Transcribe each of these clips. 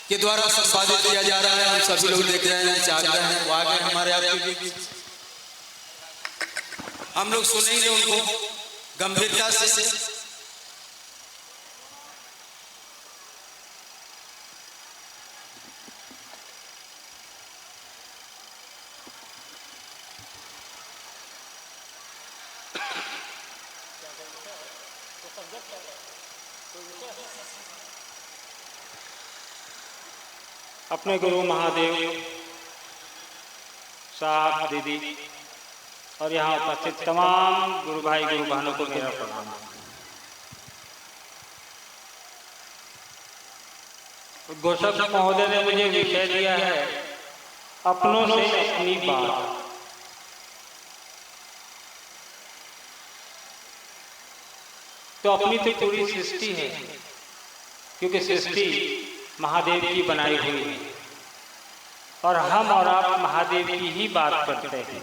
के द्वारा संपादित किया जा रहा है। हम सभी लोग देख रहे हैं, चाह रहे हैं, वो आगे हमारे आपके बीच। हम लोग सुनेंगे उनको गंभीरता से। अपने गुरु महादेव साहब, दीदी और यहाँ उपस्थित तमाम गुरु भाई गुरु बहनों को मेरा प्रणाम। उद्घोषक महोदय ने मुझे विषय दिया है अपनों से अपनी बात। तो अपनी तो पूरी सृष्टि है, क्योंकि सृष्टि महादेव की बनाई हुई है और हम और आप महादेव की ही बात करते हैं,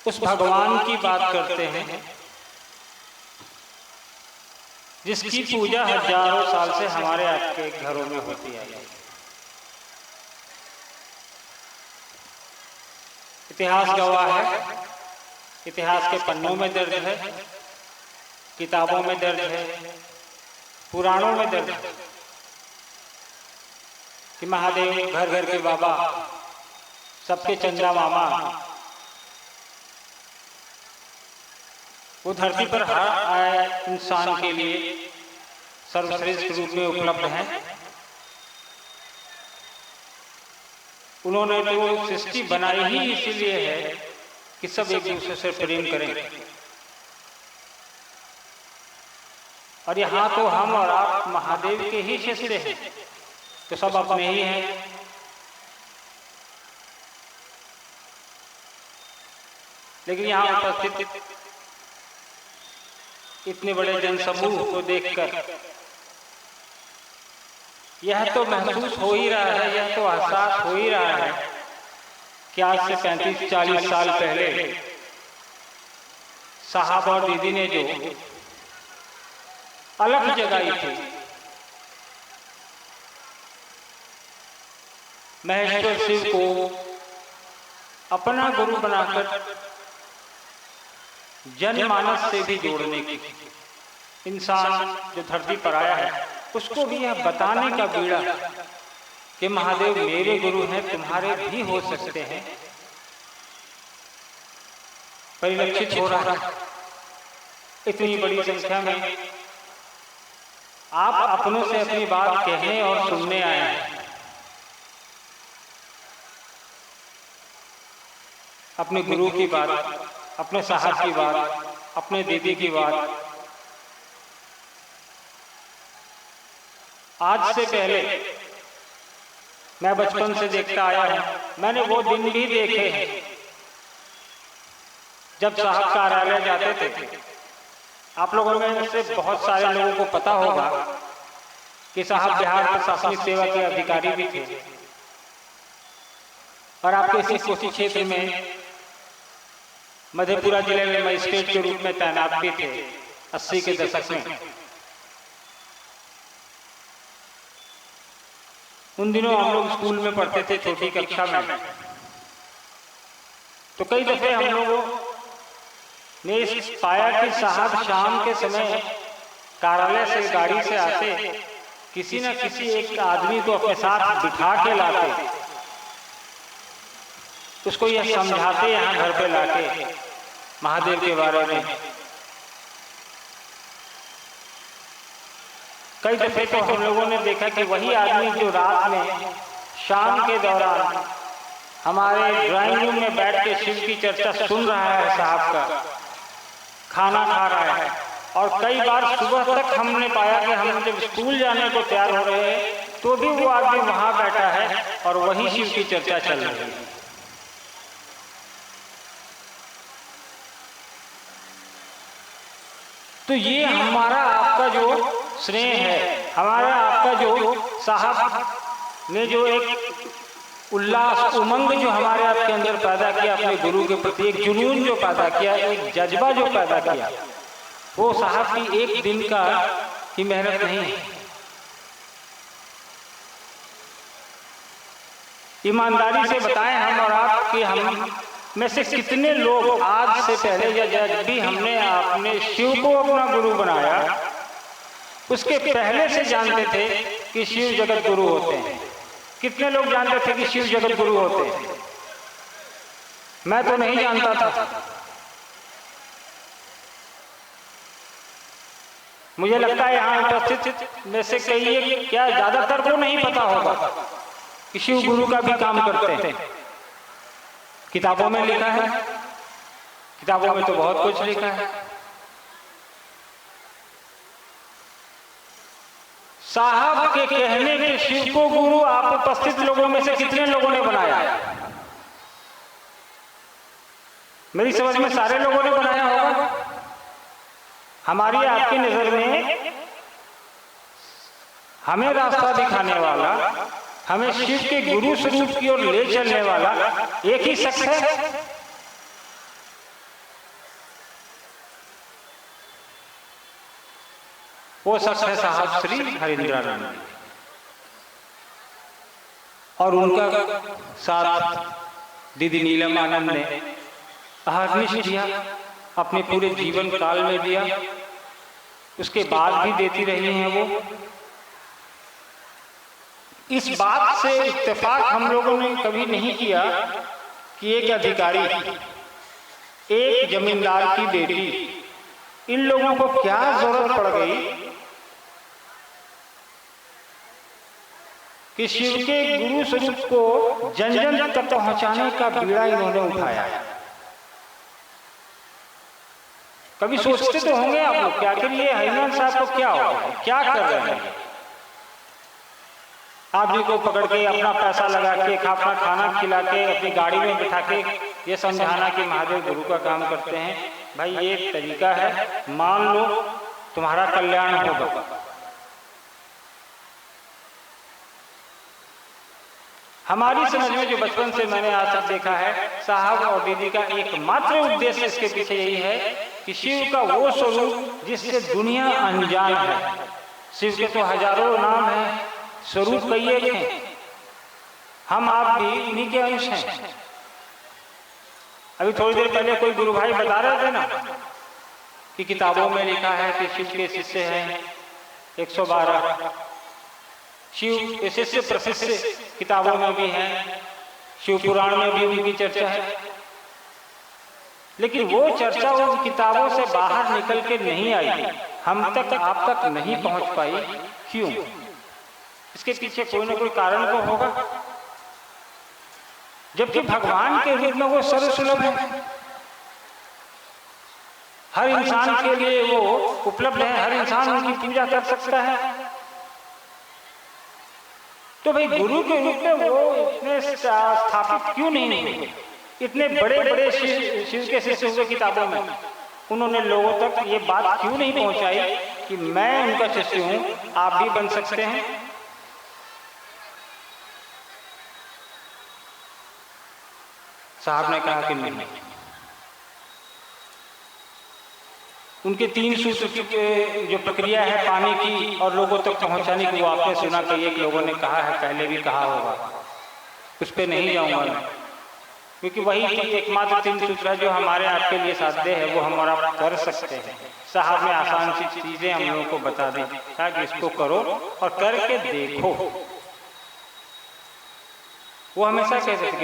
उस भगवान की बात करते हैं जिसकी पूजा हजारों साल से हमारे आपके घरों में होती है। इतिहास गवाह है, इतिहास के पन्नों में दर्ज है, किताबों में दर्ज है, पुराणों में दर्ज है कि महादेव घर घर के बाबा, सबके चंदा मामा, वो धरती पर हर आए इंसान के लिए सर्वश्रेष्ठ रूप में उपलब्ध हैं। उन्होंने तो सृष्टि बनाई ही इसीलिए है कि सब एक दूसरे से प्रेम करें। और यहाँ तो हम और आप महादेव के ही शिष्य हैं, तो सब अपने ही हैं। लेकिन यहाँ उपस्थित इतने बड़े जनसमूह को देखकर यह तो महसूस हो ही रहा है, यह तो एहसास हो ही रहा है कि आज से 35-40 साल पहले साहब और दीदी ने जो अलग जगाई थी, महेश्वर शिव को अपना गुरु बनाकर जनमानस से भी जोड़ने की, इंसान जो धरती पर आया है उसको भी यह बताने का बीड़ा कि महादेव मेरे गुरु हैं, तुम्हारे भी हो सकते हैं, परिलक्षित हो रहा है। इतनी बड़ी संख्या में आप अपनों से अपनी बात कहने और सुनने आए हैं। अपने गुरु की बात, अपने साहब की बात, अपने दीदी की बात। आज से पहले मैं बचपन से देखता आया हूं, मैंने वो दिन भी देखे हैं जब साहब कार्यालय जाते थे। आप लोगों में से बहुत सारे लोगों को पता होगा कि साहब बिहार प्रशासनिक सेवा के अधिकारी भी थे और आपके इसी कोसी क्षेत्र में मधेपुरा जिले में मजिस्ट्रेट के रूप में तैनात भी थे 80 के दशक में। उन दिनों हम लोग स्कूल में पढ़ते थे, छोटी कक्षा में, तो कई दफे हम लोगों ने पाया कि साहब शाम के समय कार्यालय से गाड़ी से आते, किसी न किसी एक आदमी को अपने साथ बिठा के लाते, उसको यह समझाते यहाँ घर पे लाके महादेव के बारे में। कई दफे तो हम लोगों ने देखा कि वही आदमी जो रात में शाम के दौरान हमारे ड्राइंग रूम में बैठ के शिव की चर्चा सुन रहा है, साहब का खाना खा रहा है। और कई बार सुबह तक हमने पाया कि हम जब स्कूल जाने को तैयार हो रहे हैं तो भी वो आदमी वहां बैठा है और वही शिव की चर्चा चल रही है। तो ये हमारा आपका जो स्नेह है, हमारा आपका जो साहब ने जो एक उल्लास, उमंग जो हमारे आपके अंदर पैदा किया, अपने गुरु के प्रति एक जुनून जो पैदा किया, एक जज्बा जो पैदा किया, वो साहब की एक दिन का की मेहनत नहीं है। ईमानदारी से बताएं हम और आप कि हम में से कितने लोग आज से पहले या जब भी हमने अपने शिव को अपना गुरु बनाया उसके पहले से जानते थे कि शिव जगत गुरु होते हैं। कितने लोग जानते थे कि शिव जगत गुरु होते हैं? मैं तो नहीं जानता था। मुझे लगता है यहाँ उपस्थित में से कई क्या ज्यादातर को नहीं पता होगा कि शिव गुरु का भी काम करते हैं। किताबों में लिखा है, किताबों में तो बहुत कुछ लिखा है। साहब के कहने पे शिव को गुरु आप उपस्थित लोगों में से कितने लोगों ने बनाया? मेरी समझ में सारे लोगों ने बनाया होगा। हमारी आपकी नजर में हमें रास्ता दिखाने वाला, हमें शिव के गुरु स्वरूप की ओर ले चलने वाला एक ही शख्स है। वो शख्स है साहब श्री हरिंद्रानंद। और उनका साथ दीदी नीलम आनंद ने अहर्निश दिया, अपने पूरे जीवन काल में दिया, उसके बाद भी देती रही हैं वो। इस बात से इत्तेफाक हम लोगों ने कभी नहीं किया कि एक अधिकारी, एक जमींदार की बेटी, इन लोगों को क्या जरूरत पड़ गई कि शिव के गुरु स्वरूप को जन जन तक पहुंचाने का बीड़ा इन्होंने उठाया। कभी सोचते तो होंगे आप लोग क्या के लिए हरिनाथ साहब को क्या हो, क्या कर रहे हैं? आप जी को पकड़ के अपना पैसा लगा के, अपना खाना खिला के, अपनी गाड़ी में बिठा के ये समझाना कि महादेव गुरु का काम करते हैं। भाई ये एक तरीका है, मान लो तुम्हारा कल्याण होगा। हमारी समझ में जो बचपन से मैंने आज तक देखा है, साहब और दीदी का एकमात्र उद्देश्य इसके पीछे यही है कि शिव का वो स्वरूप जिससे दुनिया अनजान है। शिव के तो हजारों नाम हैं, स्वरूप कई एक हैं, हम आप भी इन्हीं के अंश हैं। अभी थोड़ी देर पहले कोई गुरु भाई बता रहे थे ना कि किताबों में लिखा है कि शिव के शिष्य हैं 112, शिव के शिष्य प्रशिष्य किताबों में भी हैं, शिव पुराण में भी उनकी चर्चा है। लेकिन वो चर्चा उन किताबों से बाहर निकल के नहीं आई, हम तक आप तक नहीं पहुंच पाई। क्यों? इसके पीछे कोई ना कोई कारण तो होगा। जबकि भगवान के रूप में वो सर्वसुलभ है, हर इंसान के लिए वो उपलब्ध है, हर इंसान उनकी पूजा कर सकता है। तो भाई गुरु के रूप में वो इतने स्थापित क्यों नहीं हुए? इतने बड़े बड़े शिव के शिष्य हुए किताबों में, उन्होंने लोगों तक ये बात क्यों नहीं पहुंचाई कि मैं उनका शिष्य हूं, आप भी बन सकते हैं? साहब ने कहा कि नहीं। उनके 3 सूत्र की जो प्रक्रिया है पाने की और लोगों तक पहुंचाने की, वो आपने सुना कई एक लोगों ने कहा है, पहले भी कहा होगा, उस पर नहीं जाऊंगा मैं, क्योंकि वही एकमात्र 3 सूत्र है जो हमारे आपके लिए साध्य है, वो हम और आप कर सकते हैं। साहब ने आसान सी चीजें हम लोगों को बता दी, ताकि इसको करो और करके देखो। वो हमेशा कहते थे कि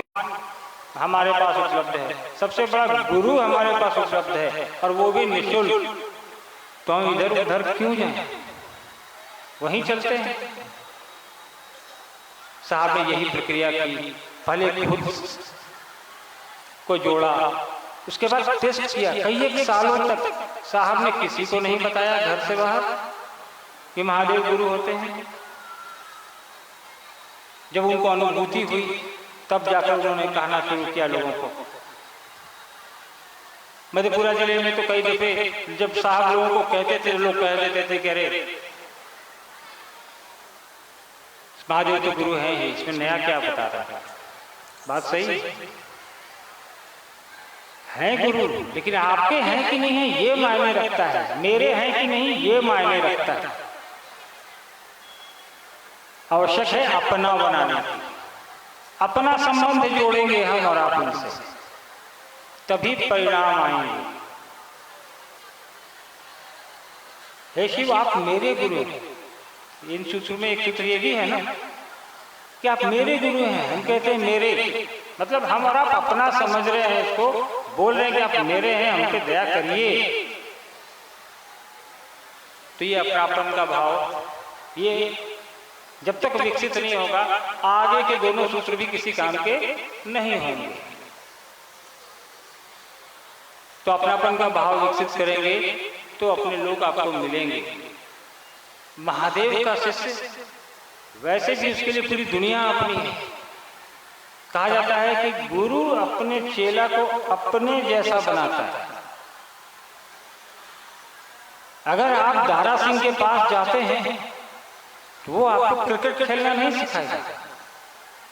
हमारे पास उपलब्ध है, सबसे बड़ा गुरु हमारे पास उपलब्ध है, और वो भी निःशुल्क। तो हम इधर उधर क्यों जाएं, वहीं चलते हैं। साहब ने यही प्रक्रिया की, पहले खुद को जोड़ा, उसके बाद टेस्ट किया। कई एक सालों तक साहब ने किसी को नहीं बताया घर से बाहर कि महादेव गुरु होते हैं। जब उनको अनुभूति हुई तब जाकर उन्होंने कहना शुरू किया लोगों को। मधेपुरा जिले में तो कई दफे जब साहब लोगों को कहते थे, लोग कह देते थे कह रहे महादेव तो गुरु है ही, इसमें नया क्या बता रहा है? बात सही है गुरु, लेकिन आपके हैं कि नहीं है ये मायने रखता है, मेरे हैं कि नहीं ये मायने रखता है। आवश्यक है अपना बनाने की, अपना संबंध जोड़ेंगे हम और आप उनसे, तभी परिणाम आएंगे। हे शिव, आप मेरे गुरु हैं। इन सूत्रों में एक सूत्र ये भी है ना कि आप मेरे गुरु हैं। हम कहते हैं मेरे, मतलब हम और आप अपना समझ रहे हैं, इसको बोल रहे हैं कि आप मेरे हैं, हम पे दया करिए। तो ये अपनापन का भाव, ये जब तक विकसित नहीं होगा, आगे के दोनों सूत्र भी किसी काम के नहीं होंगे। तो अपनापन का भाव विकसित करेंगे तो अपने लोग आपको मिलेंगे। महादेव का शिष्य वैसे भी उसके लिए पूरी दुनिया अपनी है। कहा जाता है कि गुरु अपने चेला को अपने जैसा बनाता है। अगर आप दारा सिंह के पास जाते हैं तो वो आपको क्रिकेट खेलना नहीं सिखाएगा,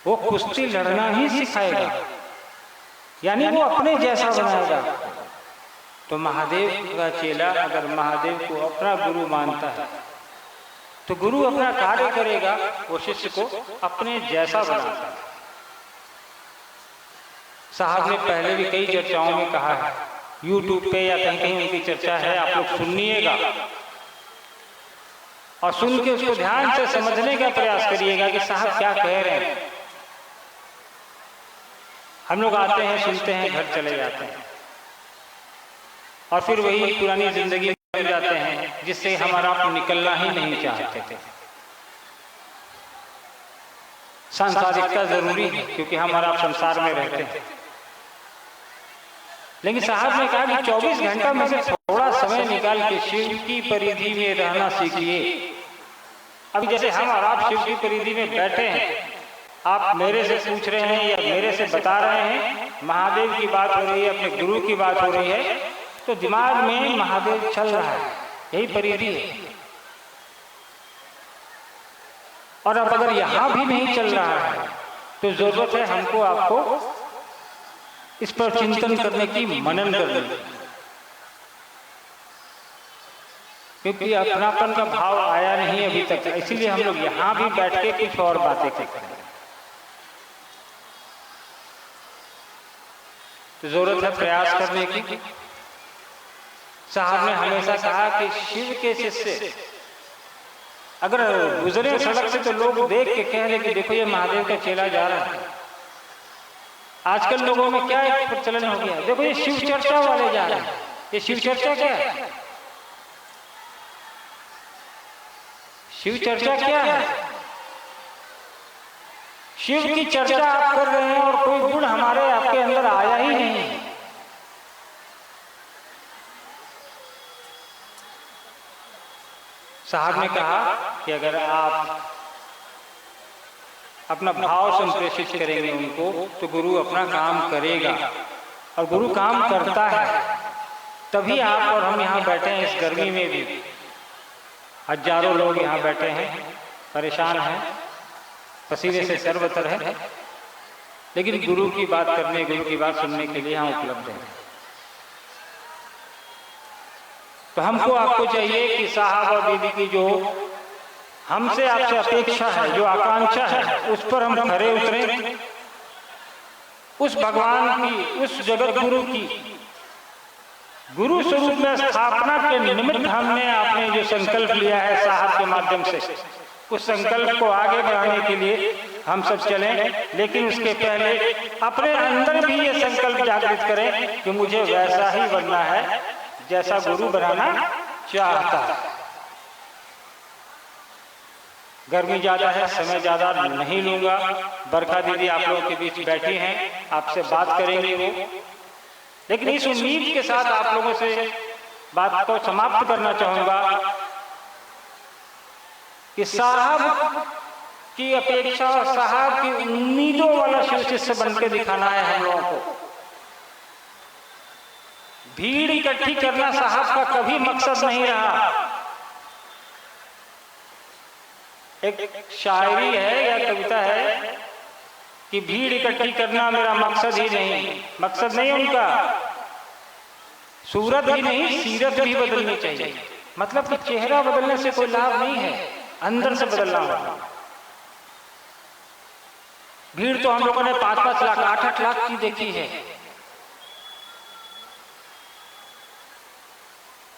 वो कुश्ती लड़ना ही सिखाएगा, यानी वो अपने जैसा बनाएगा। तो महादेव का चेला अगर महादेव को अपना गुरु मानता है तो गुरु अपना कार्य करेगा, वो शिष्य को अपने जैसा बनाता है। साहब ने पहले भी कई चर्चाओं में कहा है, YouTube पे या कहीं कहीं उनकी चर्चा है, आप लोग सुनिएगा और सुन के उसको ध्यान से समझने का प्रयास करिएगा कि साहब क्या कह रहे हैं। हम लोग आते हैं, सुनते हैं, घर चले जाते हैं और फिर वही पुरानी जिंदगी बन जाते हैं जिससे हमारा आप निकलना ही नहीं चाहते थे। सांसारिकता जरूरी है क्योंकि हमारा आप संसार में रहते हैं, लेकिन साहब ने कहा कि 24 घंटा में से थोड़ा समय निकाल के शिव की परिधि में रहना सीखिए। अभी जैसे हम और आप शिव की परिधि में बैठे हैं, आप मेरे से पूछ रहे हैं या मेरे से बता रहे हैं, महादेव की बात हो रही है, अपने गुरु की बात हो रही है, तो दिमाग में महादेव चल रहा है, यही परिधि है। और अब अगर यहां भी नहीं चल रहा है तो जरूरत है हमको आपको इस पर चिंतन करने की, मनन करने की, क्योंकि अपनापन का भाव आया नहीं अभी तक। इसीलिए हम लोग यहां भी बैठ के कुछ और बातें करते हैं। तो जरूरत है प्रयास करने की। साहब ने हमेशा कहा कि शिव के शिष्य अगर गुजरे सड़क से तो लोग देख के कह रहे कि देखो ये महादेव का चेला जा रहा है। आजकल लोगों में क्या एक प्रचलन हो गया है, देखो ये शिव चर्चा वाले जा रहे हैं। ये शिव चर्चा क्या है? शिव चर्चा क्या है? शिव की चर्चा आप कर रहे हैं और कोई गुण हमारे आपके अंदर आया ही नहीं। साहब ने कहा कि अगर आप अपना भाव संप्रेषित करेंगे उनको तो गुरु अपना काम करेगा, और गुरु काम करता है तभी आप और हम यहाँ बैठे हैं। इस गर्मी में भी हजारों लोग यहाँ बैठे हैं, परेशान हैं, पसीने से सर्वतर है, लेकिन गुरु की बात करने, गुरु की बात सुनने के लिए यहाँ उपलब्ध है। तो हमको आपको चाहिए कि साहब और दीदी की जो हमसे आपसे अपेक्षा है, जो आकांक्षा है, उस पर हम खरे उतरें। उस भगवान की, उस जगत गुरु की गुरु स्वरूप में स्थापना के निमित्त हमने आपने जो संकल्प लिया है साहब के माध्यम से, उस संकल्प को आगे बढ़ाने के लिए हम सब चलें। लेकिन उसके पहले अपने अंदर भी ये संकल्प जागृत करें कि मुझे वैसा ही बनना है जैसा गुरु बनाना चाहता है। गर्मी ज्यादा है, समय ज्यादा नहीं लूंगा। बरखा दीदी आप लोगों के बीच बैठी हैं, आपसे बात करेंगे वो, लेकिन इस उम्मीद के साथ आप लोगों से बात को समाप्त करना चाहूंगा कि साहब की अपेक्षा और साहब की उम्मीदों वाला शिव शिष्य बनकर दिखाना है हम लोगों को। भीड़ इकट्ठी करना साहब का कभी मकसद नहीं रहा। एक शायरी है या कविता है कि भीड़ इकट्ठी करना मेरा मकसद ही नहीं। मकसद नहीं उनका, सूरत भी नहीं, सीरत भी बदलनी चाहिए। मतलब कि चेहरा बदलने से कोई लाभ नहीं है, अंदर से बदलना होगा। भीड़ तो हम लोगों ने 5-5 लाख 8-8 लाख की देखी है।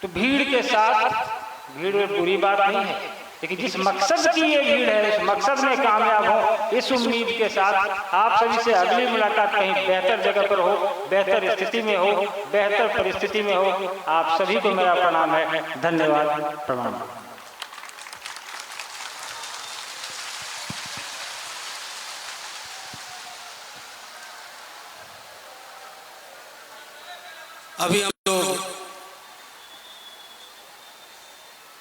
तो भीड़ के साथ, भीड़ में बुरी बात नहीं है, लेकिन जिस मकसद की ये भीड़ है उस मकसद में कामयाब हो, इस उम्मीद के साथ आप सभी से अगली मुलाकात कहीं बेहतर जगह पर हो, बेहतर स्थिति में हो, बेहतर परिस्थिति में हो। आप सभी को मेरा प्रणाम है। धन्यवाद। प्रणाम। अभी हम लोग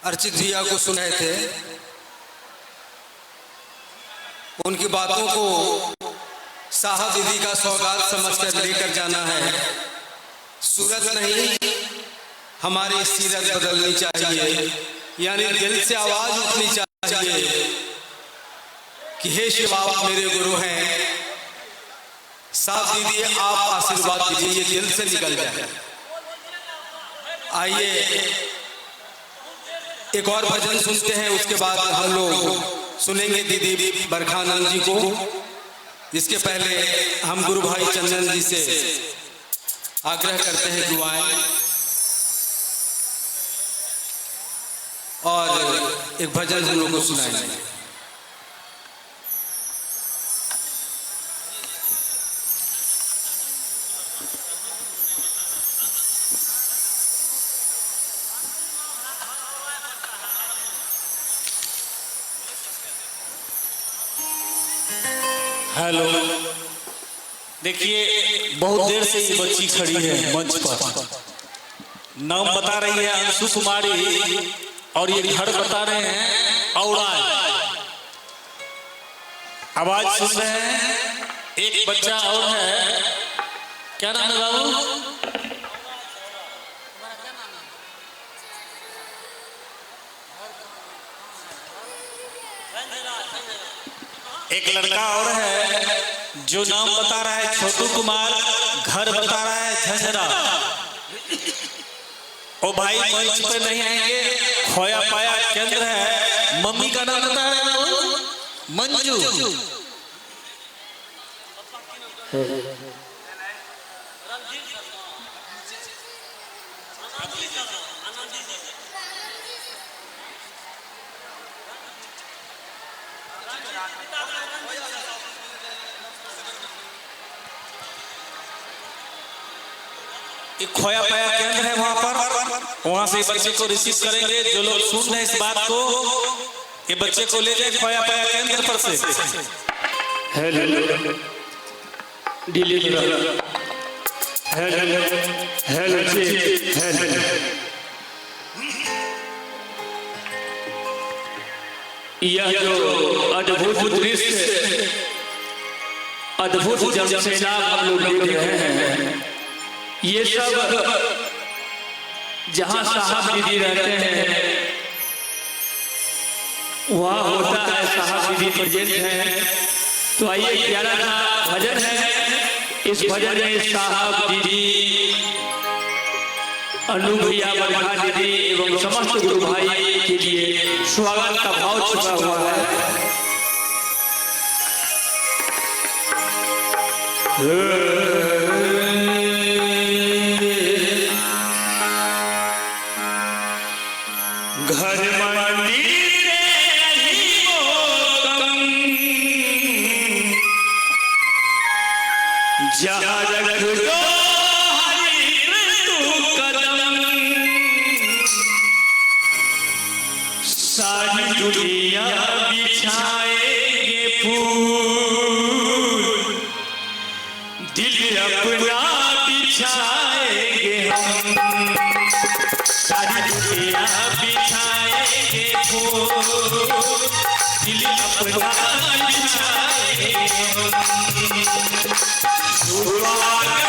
अर्चित भैया को सुन रहे थे, उनकी बातों को साहब दीदी का सौगात समझकर लेकर जाना है। सूरत नहीं, हमारी सीरत बदलनी चाहिए, यानी दिल से आवाज उठनी चाहिए कि हे शिव आप मेरे गुरु हैं, साहब दीदी आप आशीर्वाद दीजिए, ये दिल से निकल जाए। आइए एक और भजन सुनते हैं, उसके बाद हम लोग सुनेंगे दीदी बरखानंद जी को। जिसके पहले हम गुरु भाई चंदन जी से आग्रह करते हैं दुआएं, और एक भजन हम लोग को सुनाएंगे। हेलो, देखिए बहुत देर से ये बच्ची खड़ी है मंच पर, नाम बता रही है अंशु कुमारी, और ये घर बता रहे हैं औराज। आवाज सुन रहे हैं। एक बच्चा और है, क्या नाम है बाबू? एक लड़का और है जो नाम बता रहा है छोटू कुमार, घर बता रहा है झंझरा। ओ भाई मंच पे नहीं आएंगे, खोया पाया केंद्र है। मम्मी का नाम बता रहे हैं मंजू। एक खोया पाया केंद्र है वहां पर, वहां से बच्चे को रिसीव करेंगे। जो लोग सुन रहे हैं इस बात को, ये बच्चे को ले जाए खोया पाया केंद्र पर से। Hello deliver, hello hello hello. यह जो अद्भुत दृश्य, अद्भुत जब सैलाब हम लोग देख रहे हैं, ये सब जहां साहब दीदी रहते हैं वहां होता है, साहब दीदी प्रेजेंट है। तो आइए प्यारा सा भजन है, इस भजन में साहब दीदी, अनु भैया, बरखा दीदी एवं समस्त गुरु भाई के लिए स्वागत का भाव छुपा हुआ है। घर मंदिर नहीं मोतम, जहाँ रख दो हरि तू कदम, सारी दुनिया बिछाएंगे फूल, दिल अपना बिछाएंगे हम। सारी दुनिया बिछाएंगे फूल, दिल अपना बिछाएंगे हम। स्वागतम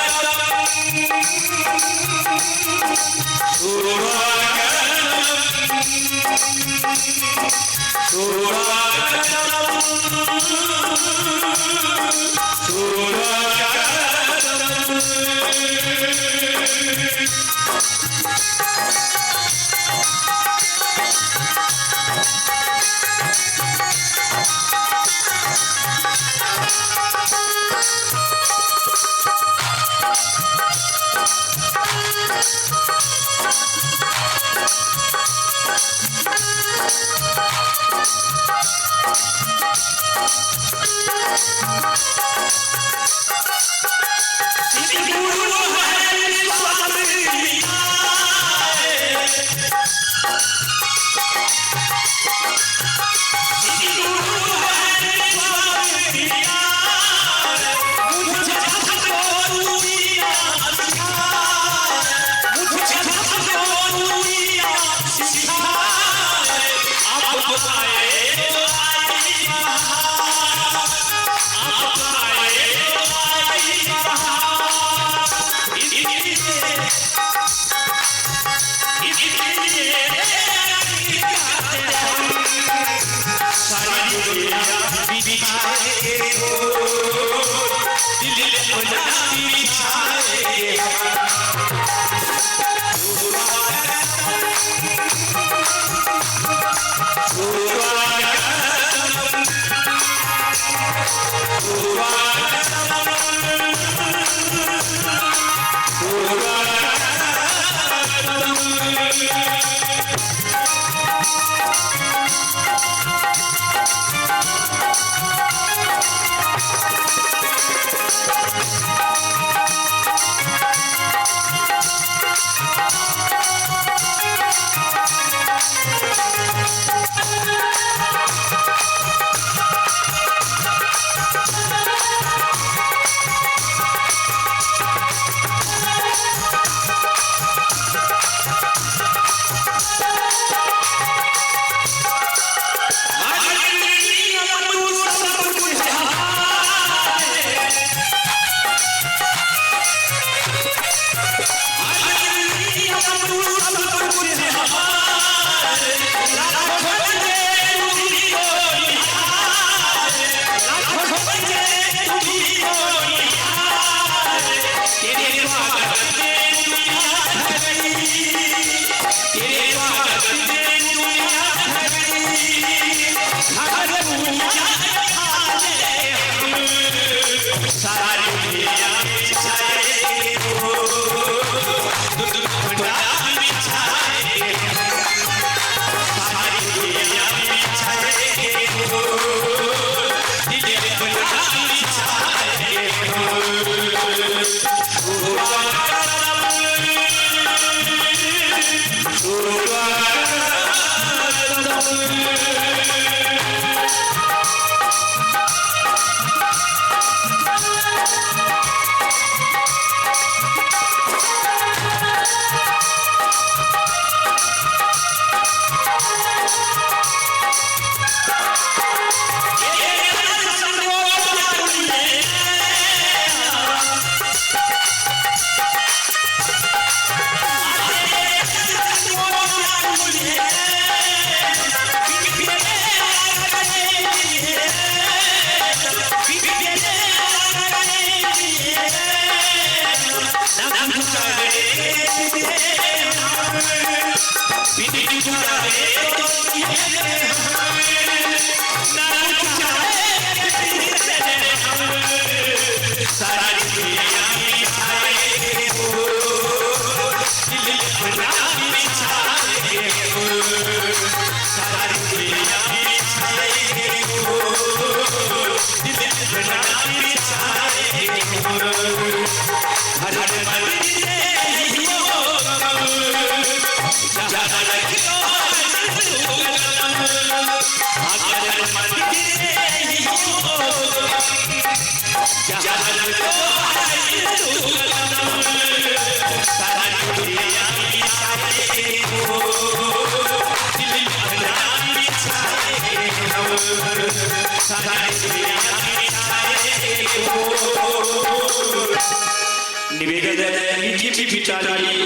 निवेदन मीठी पिटाली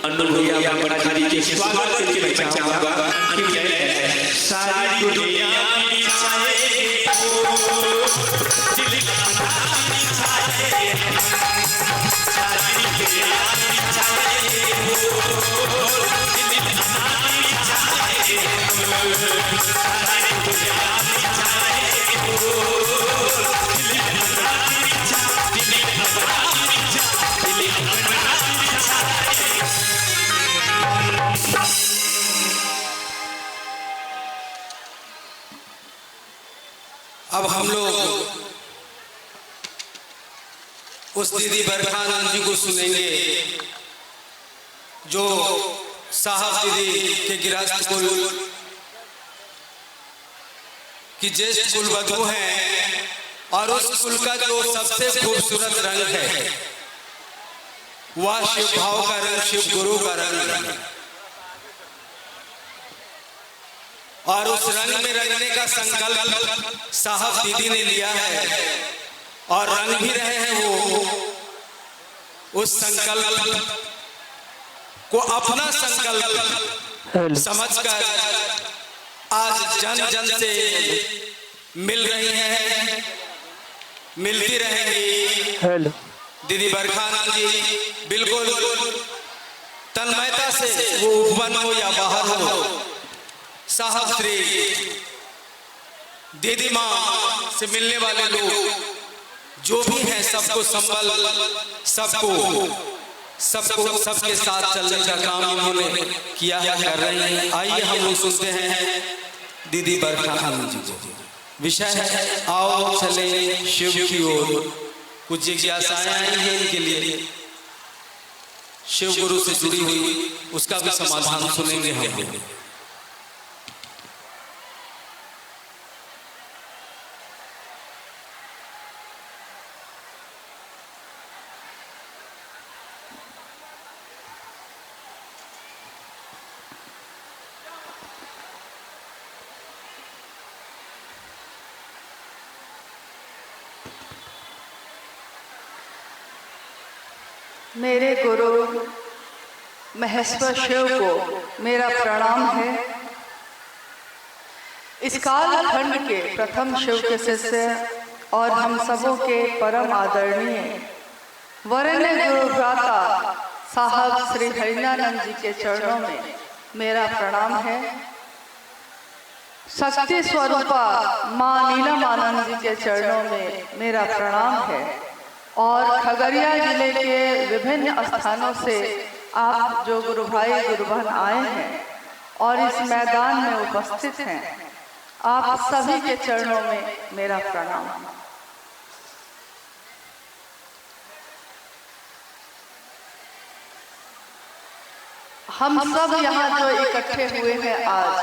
अनमोल भैया बड़खारी के स्वागत करके मैं चाहूंगा सारी दुनिया छाए दिल सारी दुनिया अब हम लोग उस दीदी बरखानंद जी को सुनेंगे जो साहब दीदी के गिरस्त कुल की ज्येष्ठ कुलवधू हैं और उस कुल का जो सबसे खूबसूरत रंग है वह शिव भाव का रंग, शिव गुरु का रंग, और उस रंग में रंगने का संकल्प साहब दीदी ने लिया है और रंग भी रहे हैं। वो उस संकल्प को अपना संकल्प समझकर आज जन जन से मिल रही हैं, मिलती रहेंगी। दीदी बरखानंद जी बिल्कुल तन्मयता से वो उपवन हो या बाहर हो, साहब श्री दीदी माँ से मिलने वाले लोग जो भी हैं सबको संबल, सबके साथ चलने का काम इन्होंने किया है, कर रहे हैं। आइए हम लोग सुनते हैं दीदी बरखानंद जी को। विषय है आओ चले शिव की ओर। कुछ जिज्ञासाएं आई हैं इनके लिए शिव गुरु से जुड़ी हुई, उसका भी समाधान सुनेंगे हम लोग। मेरे गुरु महेश्वर शिव को मेरा प्रणाम है। इस काल खंड के प्रथम शिव के शिष्य और हम सबों के परम आदरणीय वरेण्य गुरुभ्राता साहब श्री हरिनानंद जी के चरणों में मेरा प्रणाम है। शक्ति स्वरूपा माँ नीलमानंद जी के चरणों में मेरा प्रणाम है। और खगड़िया जिले के विभिन्न स्थानों से आप जो गुरु भाई गुरु बहन आए हैं और इस मैदान में उपस्थित हैं, आप सभी के चरणों में मेरा प्रणाम। हम सब यहाँ जो इकट्ठे हुए हैं आज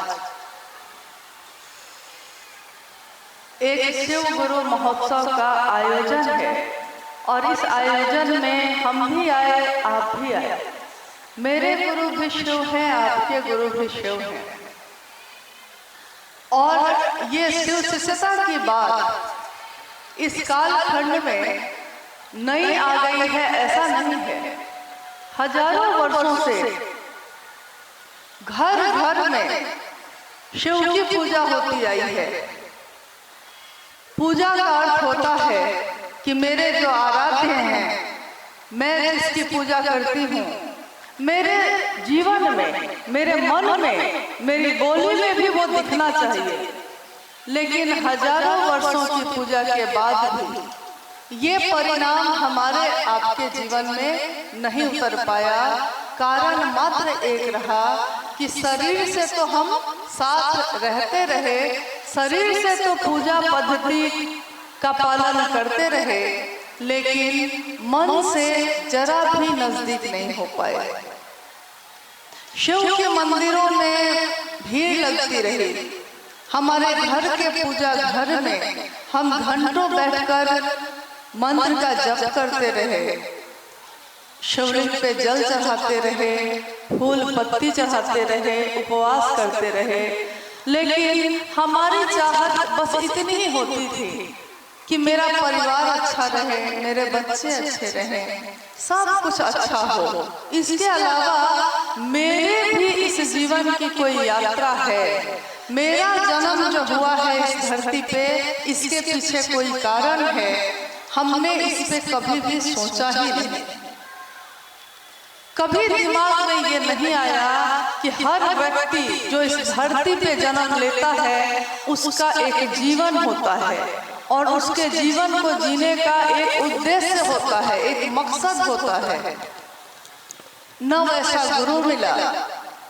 एक शिव गुरु महोत्सव का आयोजन है और इस आयोजन में हम भी आए, आप भी आए। मेरे गुरु भी शिव हैं, आपके गुरु भी शिव हैं। और ये शिव शिष्यता की बात इस काल खंड में नई आ गई है ऐसा नहीं है। हजारों वर्षों से घर घर में शिव की पूजा होती आई है। पूजा का अर्थ होता है कि मेरे जो आराध्य हैं, मैं जिसकी पूजा करती हूँ, मेरे जीवन में, मेरे मन में, मेरी बोली में भी वो दिखना चाहिए। लेकिन हजारों वर्षों की पूजा के बाद भी ये परिणाम हमारे आपके जीवन में नहीं उतर पाया। कारण मात्र एक रहा कि शरीर से तो हम साथ रहते रहे, शरीर से तो पूजा पद्धति का पालन करते रहे, लेकिन मन से जरा भी नजदीक नहीं हो पाए। शिव के मंदिरों में भीड़ लगती रही। हमारे घर के पूजा घर में हम घंटों बैठकर मंत्र का जप करते रहे, शिवलिंग पे जल चढ़ाते रहे, फूल पत्ती चढ़ाते रहे, उपवास करते रहे। लेकिन हमारी चाहत बस इतनी ही होती थी कि मेरा परिवार अच्छा रहे, मेरे बच्चे अच्छे रहें, सब कुछ अच्छा हो। इसके अलावा मेरे भी इस जीवन की कोई यात्रा है, मेरा जन्म जो हुआ है इस धरती पे, इसके पीछे कोई कारण है। हमने इस पे कभी भी सोचा ही नहीं। कभी दिमाग में ये नहीं आया कि हर व्यक्ति जो इस धरती पे जन्म लेता है उसका एक जीवन होता है और उसके जीवन को जीने का एक उद्देश्य होता है, एक मकसद होता है। न वैसा गुरु मिला,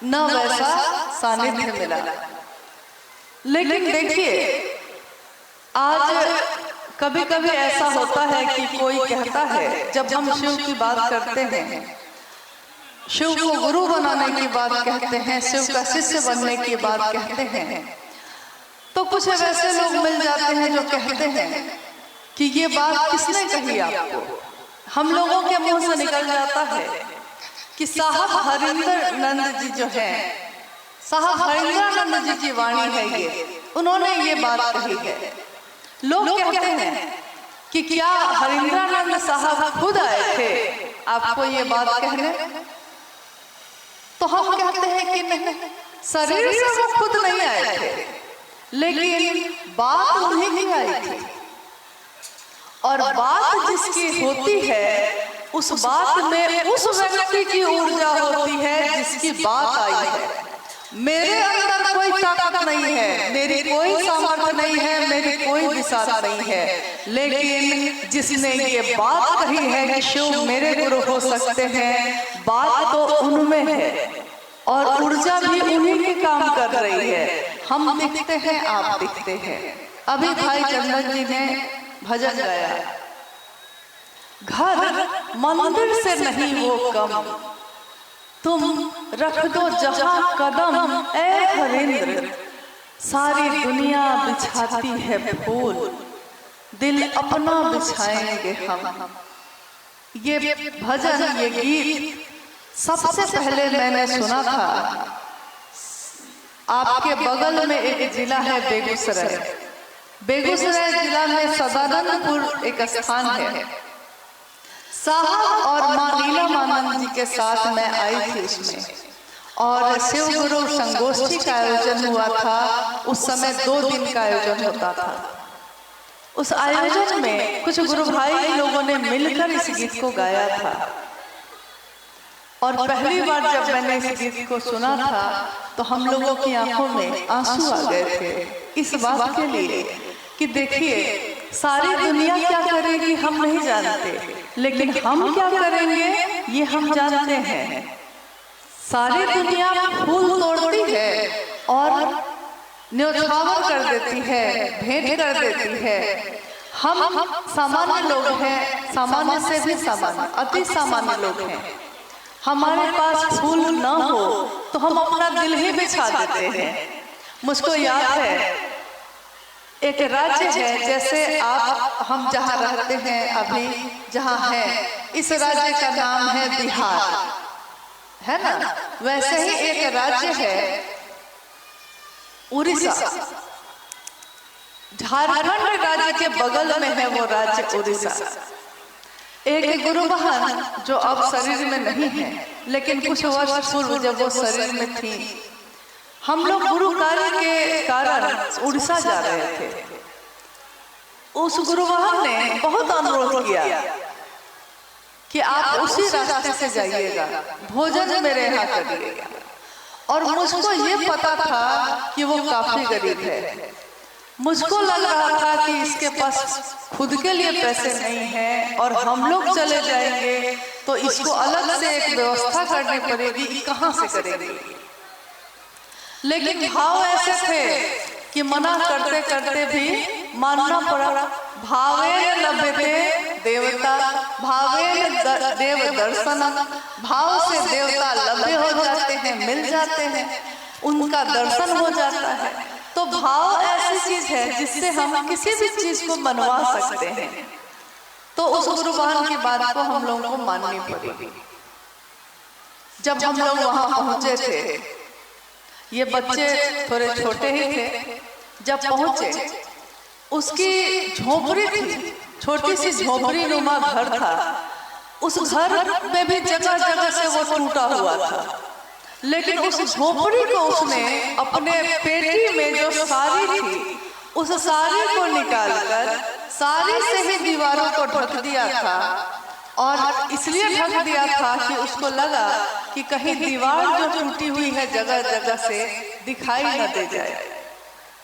न वैसा सानिध्य मिला। लेकिन देखिए, आज कभी कभी ऐसा होता है कि कोई कहता है, जब हम शिव की बात करते हैं, शिव को गुरु बनाने की बात कहते हैं, शिव का शिष्य बनने की बात कहते हैं, तो कुछ वैसे लोग मिल जाते हैं जो कहते हैं कि ये बात किसने कही आपको। हम लोगों के मुंह से निकल जाता है कि साहब हरिंद्र नंद जी जो है, साहब हरिंद्र नंद जी की वाणी है ये, उन्होंने ये बात कही है। लोग कहते हैं कि क्या हरिंद्रानंद साहब खुद आए थे आपको ये बात कहने, तो हम कहते हैं कि नहीं, शरीर से वो खुद नहीं आए थे, लेकिन बात उन्हीं की आई थी। और बात जिसकी होती है उस बात में उस व्यक्ति की ऊर्जा होती है जिसकी बात आई है। मेरे अंदर कोई ताकत नहीं है, मेरी कोई सामर्थ्य नहीं है, मेरी कोई विशाल नहीं है, लेकिन जिसने ये बात कही है कि शिव मेरे गुरु हो सकते हैं, बात तो उनमें है और ऊर्जा भी उन्हीं की काम कर रही है। हम दिखते हैं, आप दिखते हैं। अभी भाई चंदन जी ने भजन गाया, घर मंदिर से नहीं वो कम, तुम रख दो जहां कदम ऐ हरिंद्र, सारी दुनिया बिछाती है फूल, दिल अपना बिछाएंगे हम। ये भजन, ये गीत सबसे पहले मैंने सुना था, आपके बगल में एक जिला है बेगूसराय, बेगूसराय जिला में सदानंदपुर एक स्थान है। साहब और माँ लीला मानंद जी के साथ मैं आई थी उसमें, और शिव गुरु संगोष्ठी का आयोजन हुआ था। उस समय 2 दिन का आयोजन होता था। उस आयोजन में कुछ गुरु भाई लोगों ने मिलकर इस गीत को गाया था, और पहली बार जब मैंने इस गीत को सुना था तो हम लोगों की आंखों में आंसू आ गए थे इस बात के लिए कि देखिए, सारी दुनिया क्या करेगी हम नहीं जानते, लेकिन हम क्या करेंगे ये हम जानते हैं। सारी दुनिया फूल तोड़ती है और न्योछावर कर देती है, भेंट कर देती है। हम सामान्य लोग हैं, सामान्य से भी सामान्य, अति सामान्य लोग हैं। हमारे पास फूल न हो तो हम अपना दिल ही बिछा देते हैं। मुझको याद है, एक राज्य है, जैसे आप हम जहाँ रहते हैं अभी जहाँ हैं, इस राज्य का नाम है बिहार, है ना। वैसे ही एक राज्य है उड़ीसा, झारखंड राज्य के बगल में है वो राज्य उड़ीसा। एक गुरु बहन जो अब शरीर में नहीं है, लेकिन कुछ वर्ष पूर्व जब वो शरीर में थी, हम लोग गुरु कार्य के कारण उड़ीसा जा रहे थे। उस गुरु बहन ने बहुत अनुरोध किया कि आप उसी रास्ते से जाइएगा, भोजन मेरे यहाँ करिएगा। और मुझको ये पता था कि वो काफी गरीब है। मुझको लग रहा था कि इसके पास खुद के लिए पैसे नहीं हैं और हम लोग चले जाएंगे तो इसको अलग से एक व्यवस्था करनी पड़ेगी, कहाँ से करेंगे। लेकिन भाव ऐसे थे कि मना करते करते भी मानना पड़ा। भावेन लभते देवता, भावेन देव दर्शनम, भाव से देवता लभ्य हो जाते हैं, मिल जाते हैं, उनका दर्शन हो जाता है। तो भाव ऐसी चीज है जिससे हम किसी भी चीज को मनवा सकते हैं। तो उस गुरु बहन की बात को हम लोगों को माननी पड़ेगी। जब हम लोग वहां पहुंचे थे, ये बच्चे थोड़े छोटे ही थे, जब पहुंचे उसकी झोपड़ी थी, छोटी सी झोपड़ी नुमा घर था। उस घर में भी जगह जगह से वो टूटा हुआ था, लेकिन उस झोपड़ी को उसने अपने पेटी में जो साड़ी थी उस साड़ी को निकालकर साड़ी से ही दीवारों को ढक दिया था। और इसलिए ढक दिया था कि उसको लगा कि कहीं दीवार जो टूटी हुई है जगह जगह से दिखाई न दे जाए,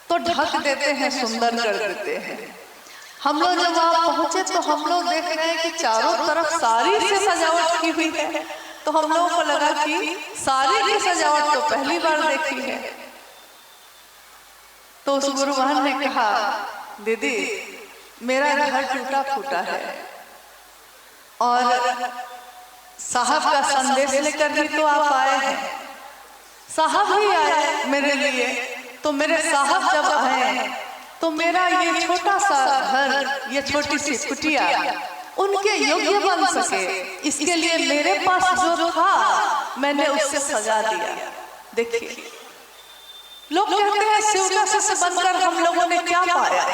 तो ढक देते हैं, सुंदर कर देते हैं। हम लोग जब वहां पहुंचे तो हम लोग देख रहे हैं कि चारों तरफ साड़ी से सजावट की हुई है। तो हम लोगों को लगा कि साड़ी की सजावट तो पहली बार देखी है। तो उस गुरु बहन ने कहा, दीदी, मेरा घर टूटा फूटा है और साहब का संदेश लेकर ही तो आप आए हैं। साहब ही आए मेरे लिए, तो मेरे साहब जब आए तो मेरा ये छोटा सा घर, ये छोटी सी कुटिया उनके योग्य बन सके, इसके लिए मेरे पास जो था मैंने उससे सजा दिया। देखिए, लोग कहते हैं शिव का शिष्य बनकर हम लोगों ने क्या पाया,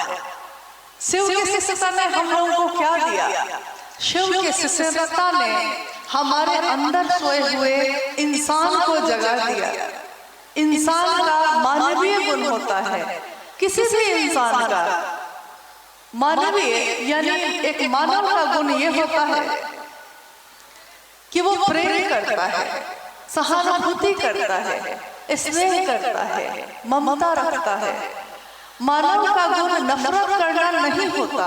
शिव के शिष्यता ने हम लोगों को क्या दिया। शिव के शिष्यता ने हमारे अंदर सोए हुए इंसान को जगा दिया। इंसान का मानवीय गुण होता है, किसी भी इंसान का मानवीय यानी एक मानव का गुण ये होता है कि वो प्रेम करता है, सहानुभूति करता है, स्नेह करता है, ममता रखता है। मानव का गुण नफरत करना नहीं होता,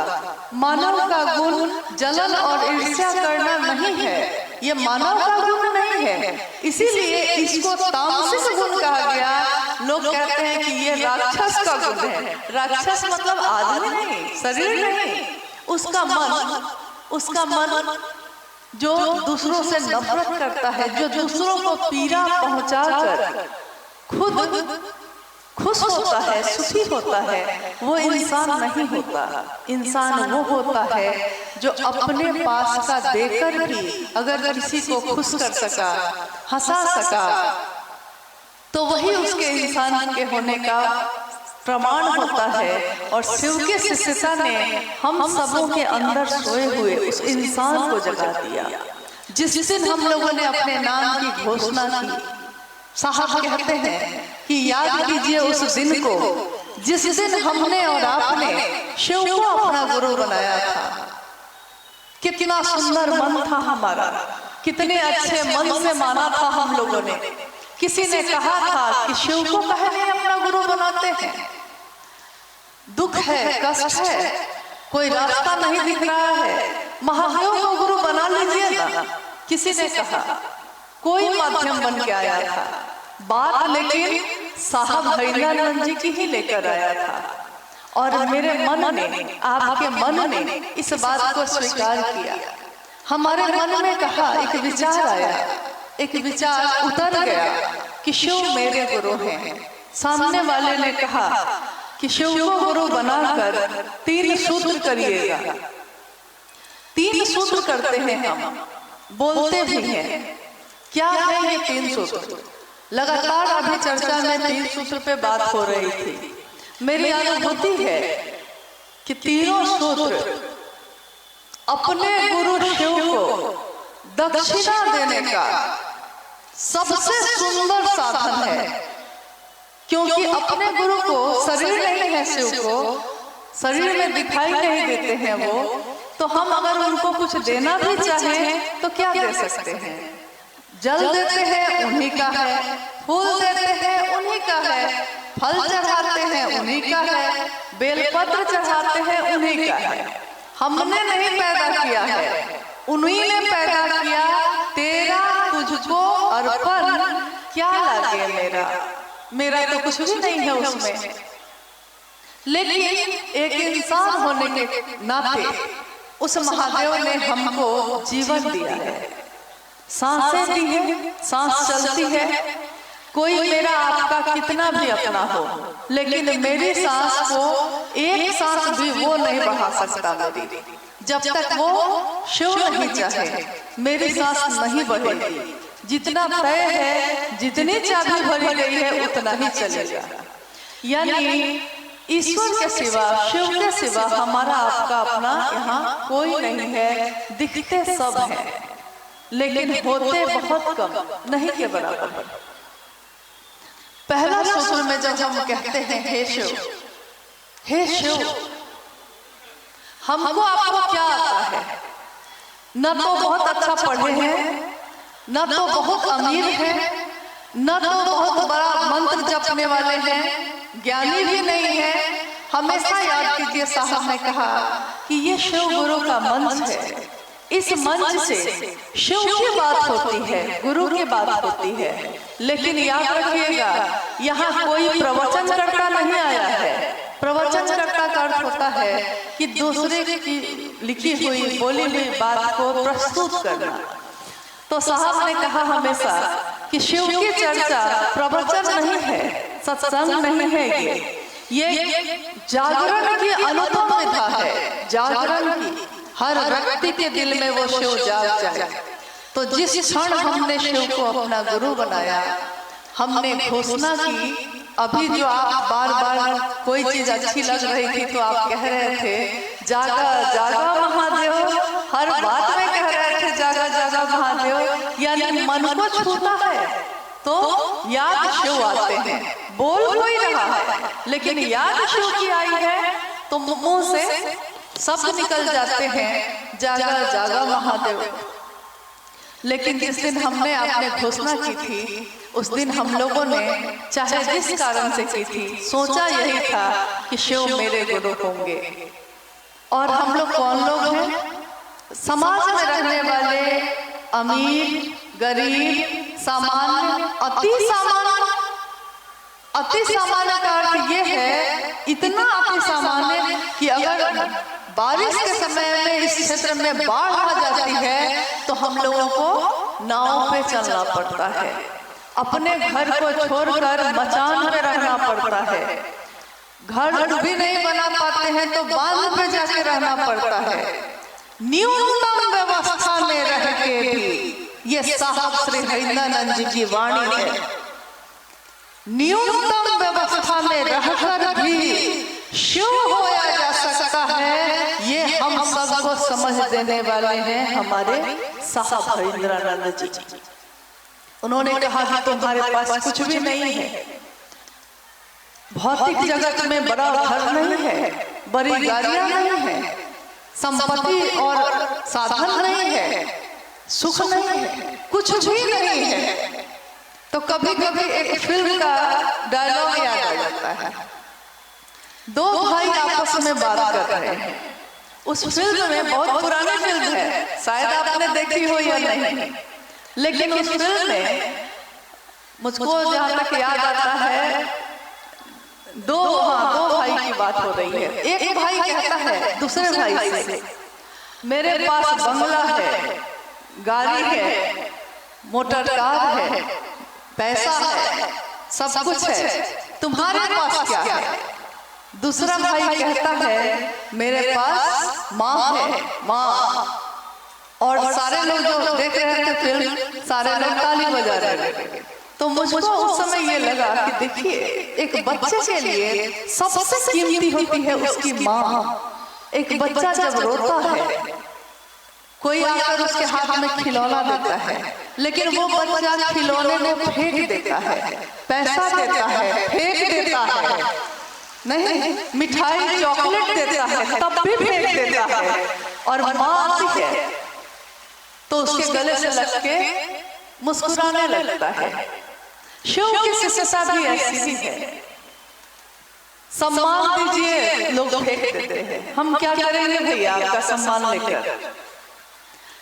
मानव का गुण जलन और ईर्ष्या करना नहीं है, ये मानव का गुण नहीं है। इसीलिए इसको तामसिक गुण कहा गया। लोग कहते हैं कि ये राक्षस का गुण है। राक्षस मतलब आदमी नहीं, शरीर नहीं, उसका मन जो दूसरों से नफरत करता है, जो दूसरों को पीड़ा पहुंचाकर खुद खुश होता है, सुखी होता है, वो इंसान नहीं होता। इंसान वो होता है जो अपने पास का देकर भी अगर किसी को खुश कर सका, हंसा सका, तो वही उसके इंसान के होने का प्रमाण होता है। और शिव के शिष्यता ने हम सबों के अंदर सोए हुए उस इंसान को जगा दिया। जिस दिन हम लोगों ने अपने नाम की घोषणा की, साहब कहते हैं कि याद कीजिए उस दिन को जिस दिन हमने और आपने शिव को अपना गुरु बनाया था। कितना सुंदर मन था हमारा, कितने अच्छे मन से माना था हम लोगों ने। किसी ने कहा था कि शिव को कहने अपना गुरु बनाते हैं, दुख है, कष्ट है, कोई रास्ता नहीं दिख रहा है, महादेव को गुरु बना लीजिए ना। किसी ने कहा, कोई माध्यम बन के आया था, बात लेकिन साहब हरिनानंद जी की ही लेकर आया था। और मेरे मन ने, आपके मन ने इस बात को स्वीकार किया। हमारे मन में कहा, एक विचार आया, एक विचार उतर गया कि शिव मेरे गुरु हैं। सामने वाले ने कहा कि शिव को गुरु बनाकर 3 सूत्र करिएगा। 3 सूत्र करते हैं हम, बोलते भी हैं। क्या है ये 3 सूत्र? लगातार अभी चर्चा में 3 सूत्र पे बात हो रही थी। मेरी अनुभूति है कि तीनों सूत्र अपने गुरु शिव को दक्षिणा देने का सबसे सुंदर साधन है। क्योंकि अपने गुरु को शरीर नहीं है, शिव को शरीर में दिखाई नहीं देते हैं वो, तो हम अगर उनको कुछ देना भी चाहें तो क्या दे सकते हैं? जल देते हैं, उन्हीं का है, फूल देते हैं, उन्हीं का है, फल चढ़ाते हैं, उन्हीं का है, बेलपत्र चढ़ाते हैं, उन्हीं का है। हमने नहीं पैदा किया है, उन्हीं ने पैदा किया। तेरा तुझको अर्पण क्या लगे मेरा, मेरा तो कुछ भी नहीं है उसमें। लेकिन एक इंसान होने के नाते उस महादेव ने हमको जीवन दिया है, सांसें दी है, सांस चलती है। कोई मेरा आपका कितना भी अपना हो, लेकिन मेरी सांस को एक सांस भी वो नहीं बढ़ा सकता मेरी। जब तक वो शिव नहीं चाहे मेरी सांस नहीं बढ़ेगी। जितना तय है, जितनी चाबी भरी गई है, उतना ही चलेगा। यानी ईश्वर के सिवा, शिव के सिवा हमारा आपका अपना यहाँ कोई नहीं है। दिखते सब हैं, लेकिन होते बहुत कम, नहीं के बराबर। पहला सूत्र में जब हम कहते हैं हे शिव, हे शिव, हमको आपको क्या आता है? न तो बहुत अच्छा पढ़े हैं, न तो बहुत अमीर है, न तो बहुत बड़ा मंत्र जपने वाले हैं, ज्ञानी भी नहीं है। हमेशा याद कीजिए, साहब ने कहा कि ये शिव गुरु का मंच है। इस मंच से शिव की बात होती है, गुरु की बात होती है। लेकिन याद रखिएगा, यहाँ कोई प्रवचन करता नहीं आया है, प्रवचनकर्ता का अर्थ होता है कि दूसरे की लिखी हुई बोली हुई बात को प्रस्तुत करना। तो साहब ने कहा हमेशा कि शिव की चर्चा प्रवचन नहीं है, सत्संग नहीं है, ये जागरण की अनुपम विधा है। जागरण की हर व्यक्ति के दिल में वो शिव जाग जाए। तो जिस क्षण हमने शिव को अपना गुरु बनाया, हमने घोषणा की, अभी जो आप बार बार कोई चीज अच्छी लग रही थी तो आप कह रहे थे जागा जागा महादेव, हर बात में कह रहे थे जागा जागा महादेव, यानी मन को छूता है तो याद शिव आते हैं। बोल कोई रहा है लेकिन याद शिव की आई है तो मुंह से शब्द निकल जाते हैं जागा जागा महादेव। लेकिन जिस दिन हमने आपने घोषणा की थी, उस दिन हम लोगों ने चाहे जिस कारण से की थी, सोचा यही था कि शिव मेरे गुरु होंगे। और हम लोग कौन लोग हैं? समाज में रहने वाले अमीर, गरीब, सामान्य, अति सामान्य। अति सामान्य का अर्थ ये है, इतना अति सामान्य कि अगर बारिश के समय में इस क्षेत्र में बाढ़ आ जाती है तो हम लोगों को नाव पे चलना पड़ता है, अपने घर को छोड़कर मचान पे रहना पड़ता है, घर भी नहीं बना पाते हैं तो बांध पे जाके रहना पड़ता है। न्यूनतम व्यवस्था में रह के भी, ये साहब श्री हरिंद्रानंद जी की वाणी है, न्यूनतम व्यवस्था में रहकर भी शिव होया जा सकता है। ये हम सबको समझ देने वाले हैं हमारे साहब हरिंद्रानंद जी। उन्होंने कहा कि तुम्हारे पास कुछ भी नहीं है, भौतिक जगत में बड़ा घर नहीं है, बड़ी गाड़ियां नहीं है, संपत्ति और साधन नहीं है, सुख नहीं है, कुछ भी नहीं है। तो कभी कभी एक फिल्म का डायलॉग याद आ जाता है, दो भाई आपस में बात कर रहे हैं। उस फिल्म में, बहुत पुरानी फिल्म है, शायद आपने देखी हो या नहीं, लेकिन उस फिल्म में मुझको जहां तक याद आता है, दो भाई की बात हो रही है। एक भाई कहता है दूसरे भाई से, मेरे पास बंगला है, गाड़ी है, मोटर कार है, पैसा है, सब कुछ है, तुम्हारे पास क्या है? दूसरा भाई कहता है मेरे पास माँ है, माँ। और सारे लोग जो देख रहे थे फिल्म, सारे लोग ताली बजा रहे थे। तो मुझको उस समय ये लगा कि देखिए, एक बच्चे के लिए सबसे कीमती होती है उसकी माँ। एक बच्चा जब रोता है, कोई आकर उसके हाथ में खिलौना देता है, लेकिन वो बच्चा खिलौने में फेंक देता है, पैसा देता है, फेंक देता है, नहीं मिठाई चॉकलेट देता है तब भी फेंक देता है। और माँ आती है तो उसके गले से लग के मुस्कुराने लगता है। शिव की शिष्यता भी ऐसी है, सम्मान दीजिए, लोग फेंक देते हैं। हम क्या करेंगे भैया आपका सम्मान लेकर?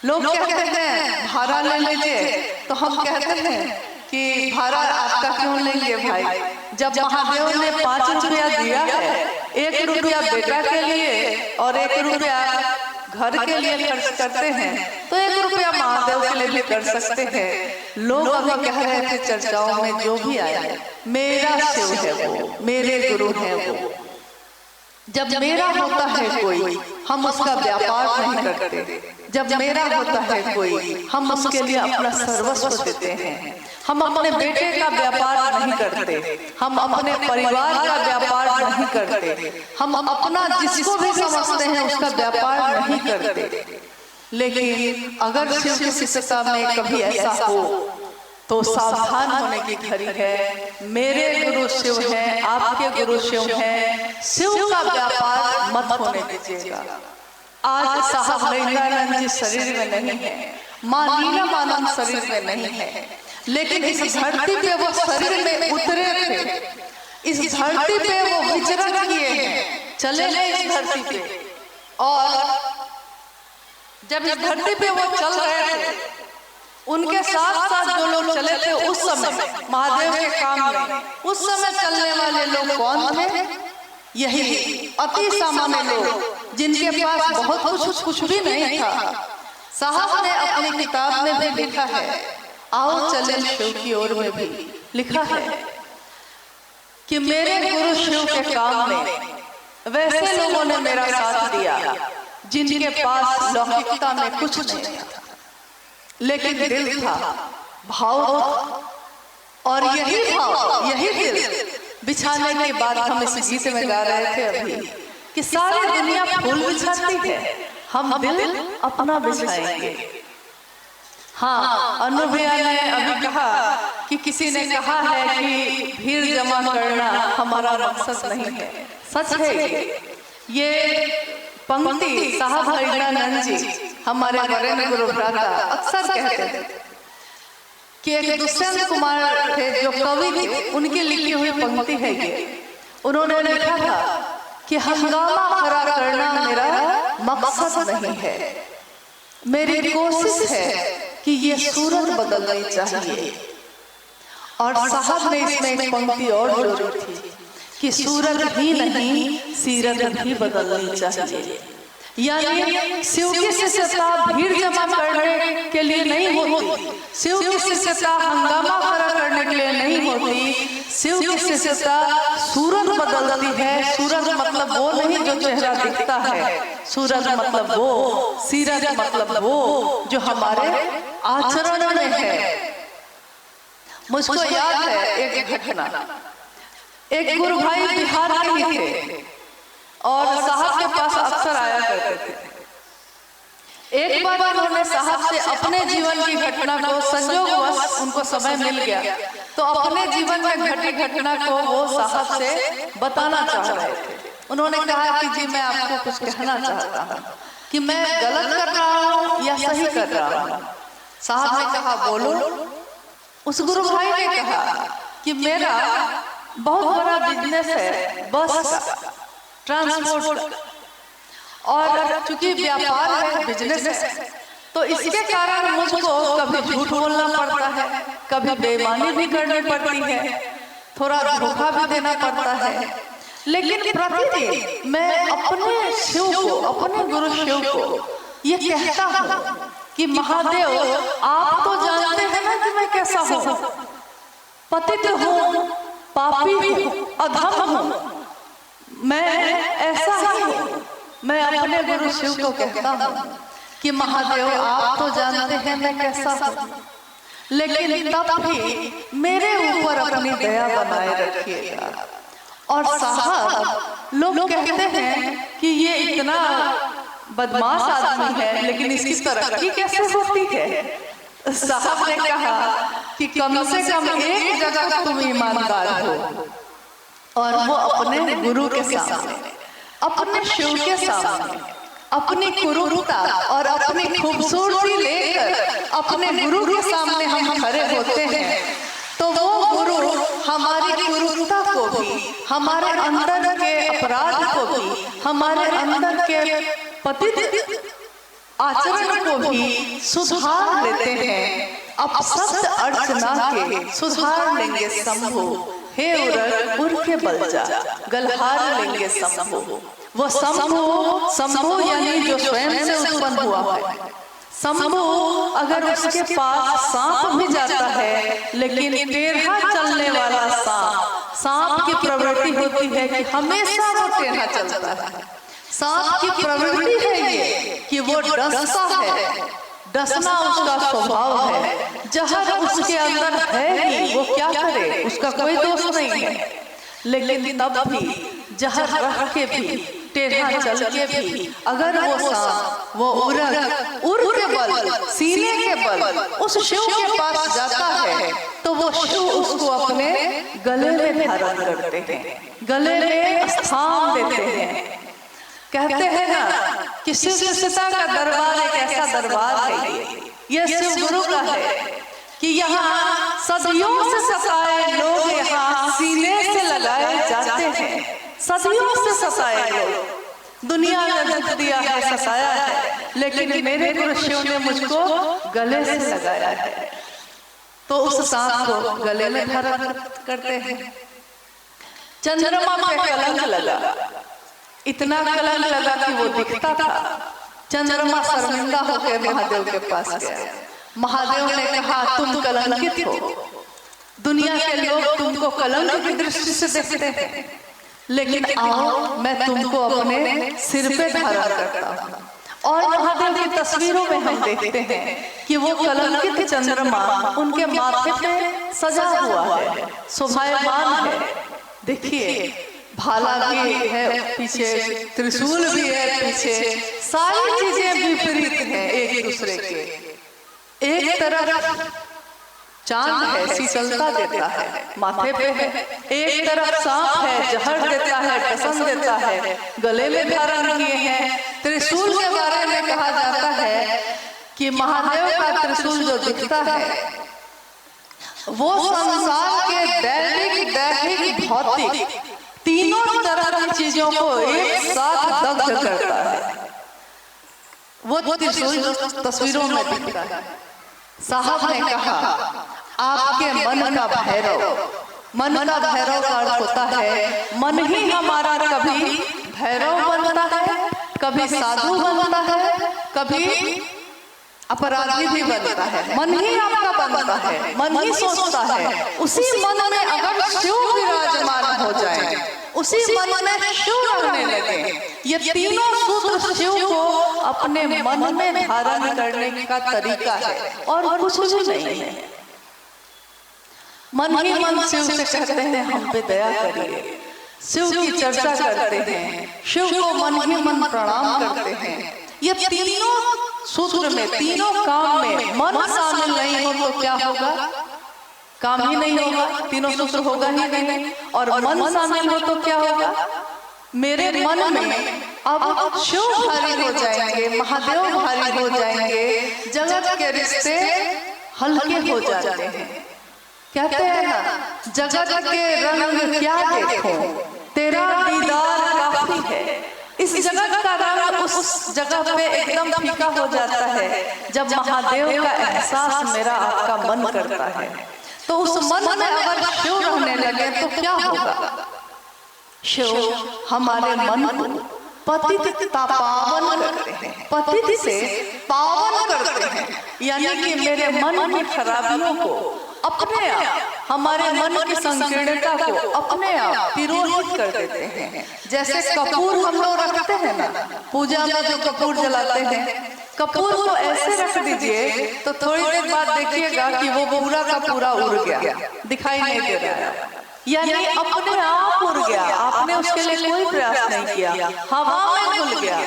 लोग कहते हैं भाड़ा ले लीजिए, तो हम कहते हैं कि भाड़ा आपका क्यों लेंगे भाई? जब महादेव ने 5 रुपया दिया है, 1 रुपया बेटा के लिए और 1 रुपया घर के लिए खर्च करते हैं, तो 1 रुपया महादेव के लिए भी कर सकते हैं। लोग अभी कह रहे थे चर्चाओं में, जो भी आया, मेरा शिव है वो, मेरे गुरु है वो। जब मेरा होता है कोई, हम उसका व्यापार नहीं करते। जब मेरा होता है कोई, हम उसके लिए अपना सर्वस्व देते हैं। हम अपने बेटे का व्यापार नहीं करते, हम अपने परिवार का व्यापार नहीं करते, हम अपना जिसको भी समझते हैं उसका व्यापार नहीं करते। लेकिन अगर शिव की शिष्यता में कभी ऐसा हो तो सावधान होने की घड़ी है। मेरे गुरु शिव हैं, आपके गुरु शिव हैं, शिव का व्यापार मत होने दीजिएगा। आज साहब हरिंद्रानंद जी शरीर में नहीं है, माँ नीलमानंद शरीर में नहीं है, लेकिन इस धरती पे वो शरीर में उतरे थे, इस धरती पे वो विचरण किए हैं, चले गए इस धरती पे। और जब इस धरती पे वो चल रहे थे, उनके साथ साथ जो लोग चले थे उस समय महादेव के काम में, उस समय चलने वाले लोग कौन थे? यही अति सामान्य लोग जिनके पास बहुत कुछ भी नहीं था, साहब ने अपनी किताब में भी लिखा है, आओ चले शिव की ओर में भी लिखा है कि मेरे गुरु शिव के काम में वैसे लोगों ने मेरा साथ दिया जिनके पास लौकिकता में कुछ नहीं था, लेकिन दिल था, भाव था। और यही भाव, यही दिल बिछाने के बाद हम इस गीत में गा रहे थे अभी कि सारी दुनिया फूल बिछाती है, हम दिल अपना बिछाएंगे। हाँ, अनु भैया ने अभी कहा कि किसी ने कहा है कि भीड़ जमा करना हमारा मकसद नहीं है। सच है ये पंक्ति साहब हरिदानंद जी हमारे वरेण्य गुरु भ्राता अक्सर कहते थे कि एक दुष्यंत कुमार थे जो कवि थे, उनकी लिखी हुई पंक्ति है ये। उन्होंने लिखा था कि हंगामा खड़ा करना मेरा मकसद नहीं है, मेरी कोशिश है कि ये सूरत बदलनी चाहिए। और साहब ने इसमें एक पंक्ति और जोड़ी थी कि सूरत भी नहीं, सीरत भी बदलनी चाहिए। यानी शिव की शिष्यता भीड़ जमा करने के लिए नहीं होती, शिव की शिष्यता हंगामा खड़ा करने के लिए नहीं होती, शिव की शिष्यता सूरत बदलती है। सूरत मतलब वो नहीं जो चेहरा दिखता है, सूरत मतलब वो, सीरत मतलब वो जो हमारे आचरण में है। मुझको याद है एक घटना, एक गुरु भाई बिहार के ही थे और साहब के पास अक्सर आया करते थे। एक बार उन्होंने साहब से अपने जीवन की घटना को, संयोगवश उनको समय मिल गया तो अपने जीवन में घटी घटना को वो साहब से बताना चाह रहे थे। उन्होंने कहा कि जी मैं आपको कुछ कहना चाहता हूँ कि मैं गलत कर रहा हूँ या सही कर रहा हूँ। साहब ने कहा बोलो। उस गुरु भाई ने कहा कि मेरा बहुत बड़ा बिजनेस है बस का, ट्रांसपोर्ट का, और चूंकि व्यापार है, बिजनेस है, तो इसके कारण मुझको कभी झूठ बोलना पड़ता है, कभी बेईमानी भी करनी पड़ती है, थोड़ा धोखा भी देना पड़ता है। लेकिन प्रतिदिन मैं अपने शिव को, अपने गुरु शिव को ये कहता हूँ कि महादेव आप तो जानते हैं ना कि मैं कैसा हूँ, पतित हूँ, पापी हूँ, अधम हूँ, मैं ऐसा ही हूँ। मैं अपने गुरु शिव को कहता हूँ कि महादेव आप तो जानते हैं मैं कैसा हूँ, लेकिन तब भी मेरे ऊपर अपनी दया बनाए रखिएगा। और साहब लोग कहते हैं कि ये इतना बदमाश आदमी है लेकिन इसकी तरक्की कैसे होती है। साहब ने कहा कि कम से कम एक जगह तुम ईमानदार हो, और वो अपने गुरु के सामने, अपने शिव के सामने अपनी कुरूपता और अपनी खूबसूरती लेकर अपने गुरु के सामने हम खड़े होते हैं तो वो गुरु हमारी कुरूपता को भी, हमारे अंदर के अपराध को भी, हमारे अंदर के पतित आचरण को भी सुधार लेते हैं। अब शब्द अर्चना के सुधार लेंगे शंभु, हे उर के बल जा गलहार लेंगे शंभु। वो शंभु यानी जो स्वयं से उत्पन्न हुआ है। शंभु अगर उसके पास सांप भी जाता है, लेकिन टेढ़ा चलने वाला सांप की प्रवृत्ति होती है कि हमेशा वो टेढ़ा चलता है। सांप की प्रवृत्ति है ये कि वो डसता है, डसना उसका स्वभाव है। जहर उसके अंदर है ही, वो क्या करे, उसका कोई दोष नहीं है। लेकिन तब भी जहर रख के भी, टेढ़ा चल के भी, अगर वो सांप, वो उर के बल, सीने के बल उस शिव के पास जाता है तो वो शिव उसको अपने गले में धारण करते हैं, गले में स्थान देते हैं। कहते हैं ना कि शिव शिष्यता का दरबार एक ऐसा दरबार है, ये शिव गुरु का है कि यहाँ सदियों से सताए लोग यहाँ सीने से लगाए जाते हैं। सदियों से सताए लोग, दुनिया ने दुख दिया है, सताया है, लेकिन मेरे गुरु शिव ने मुझको गले से लगाया है। तो उस सांप को गले में धारण करते हैं। चंद्रमा पे कलंक लगा, इतना कलंक लगा कि वो दिखता था। चंद्रमा शर्मिंदा होकर महादेव के पास गया। महादेव ने कहा, तुम कलंकित हो, दुनिया के लोग तुमको कलंक की दृष्टि से देखते हैं, लेकिन आओ मैं तुमको अपने सिर पे धारण करता हूँ। और महादेव की तस्वीरों में हम देखते हैं कि वो कलंकित चंद्रमा उनके माथे पे सजा हुआ है, शोभायमान है। देखिए, भाला भी है पीछे, त्रिशूल भी है पीछे, सारी चीजें विपरीत हैं एक दूसरे के। एक तरफ चांद है, शीतलता देता है, माथे पे है। एक तरफ सांप है, जहर देता है, टसन देता है, गले में धारण किए हैं। त्रिशूल के बारे में कहा जाता है कि महादेव का त्रिशूल जो दिखता है वो संसार के दैविक, दैहिक, भौतिक तीनों तरह की चीजों को एक साथ दग्ध करता है। वो त्रिशूल तस्वीरों में दिखता है। साहब ने कहा, आपके मन का भैरव, मन का भैरव का अर्थ होता है मन ही हमारा कभी भैरव बनता है, कभी साधु बनता है, कभी अपराधी भी बनता है। मन ही आपका बनता है, मन ही सोचता है। उसी मन में अगर शिव विराजमान हो जाए, उसी मन में शिव रहने लगे, ये तीनों सूत्र शिव को अपने मन में धारण करने का तरीका है और कुछ भी नहीं है। मन ही मन शिव से कहते हैं, हम पे दया करिए। शिव की चर्चा करते हैं, शिव को मन ही मन प्रणाम करते हैं। ये तीनों सूत्र में, तीनों काम में मन शामिल नहीं हो तो क्या होगा? काम ही नहीं होगा, तीनों सूत्र होगा ही नहीं। और मन शामिल हो तो क्या होगा? मेरे मन में अब शिव भारी हो जाएंगे, महादेव भारी हो जाएंगे, जगत के रिश्ते हल्के हो जाते हैं। कहते हैं ना, जगत के रंग क्या देखो, तेरा दीदार काफी है। इस जगत का रंग उस जगह पे एकदम फीका हो जाता है जब महादेव का एहसास मेरा आपका मन करता है। तो उस मन में अगर शिव रहने लगे तो क्या होगा? शिव हमारे मन को पतितता पावन करते हैं, पतित से पावन करते हैं। यानी कि मेरे मन की खराबियों को अपने आप, हमारे मन की संकीर्णता को अपने आप तिरोहित कर देते हैं। जैसे कपूर हम लोग रखते हैं ना, पूजा में जो कपूर जलाते हैं, कपूर को ऐसे रख दीजिए तो थोड़ी देर बाद देखिएगा कि वो पूरा का पूरा उड़ गया, दिखाई नहीं दे रहा है। यानी अपने आप उड़ गया, आपने उसके लिए कोई प्रयास नहीं किया, हवा में घुल गया।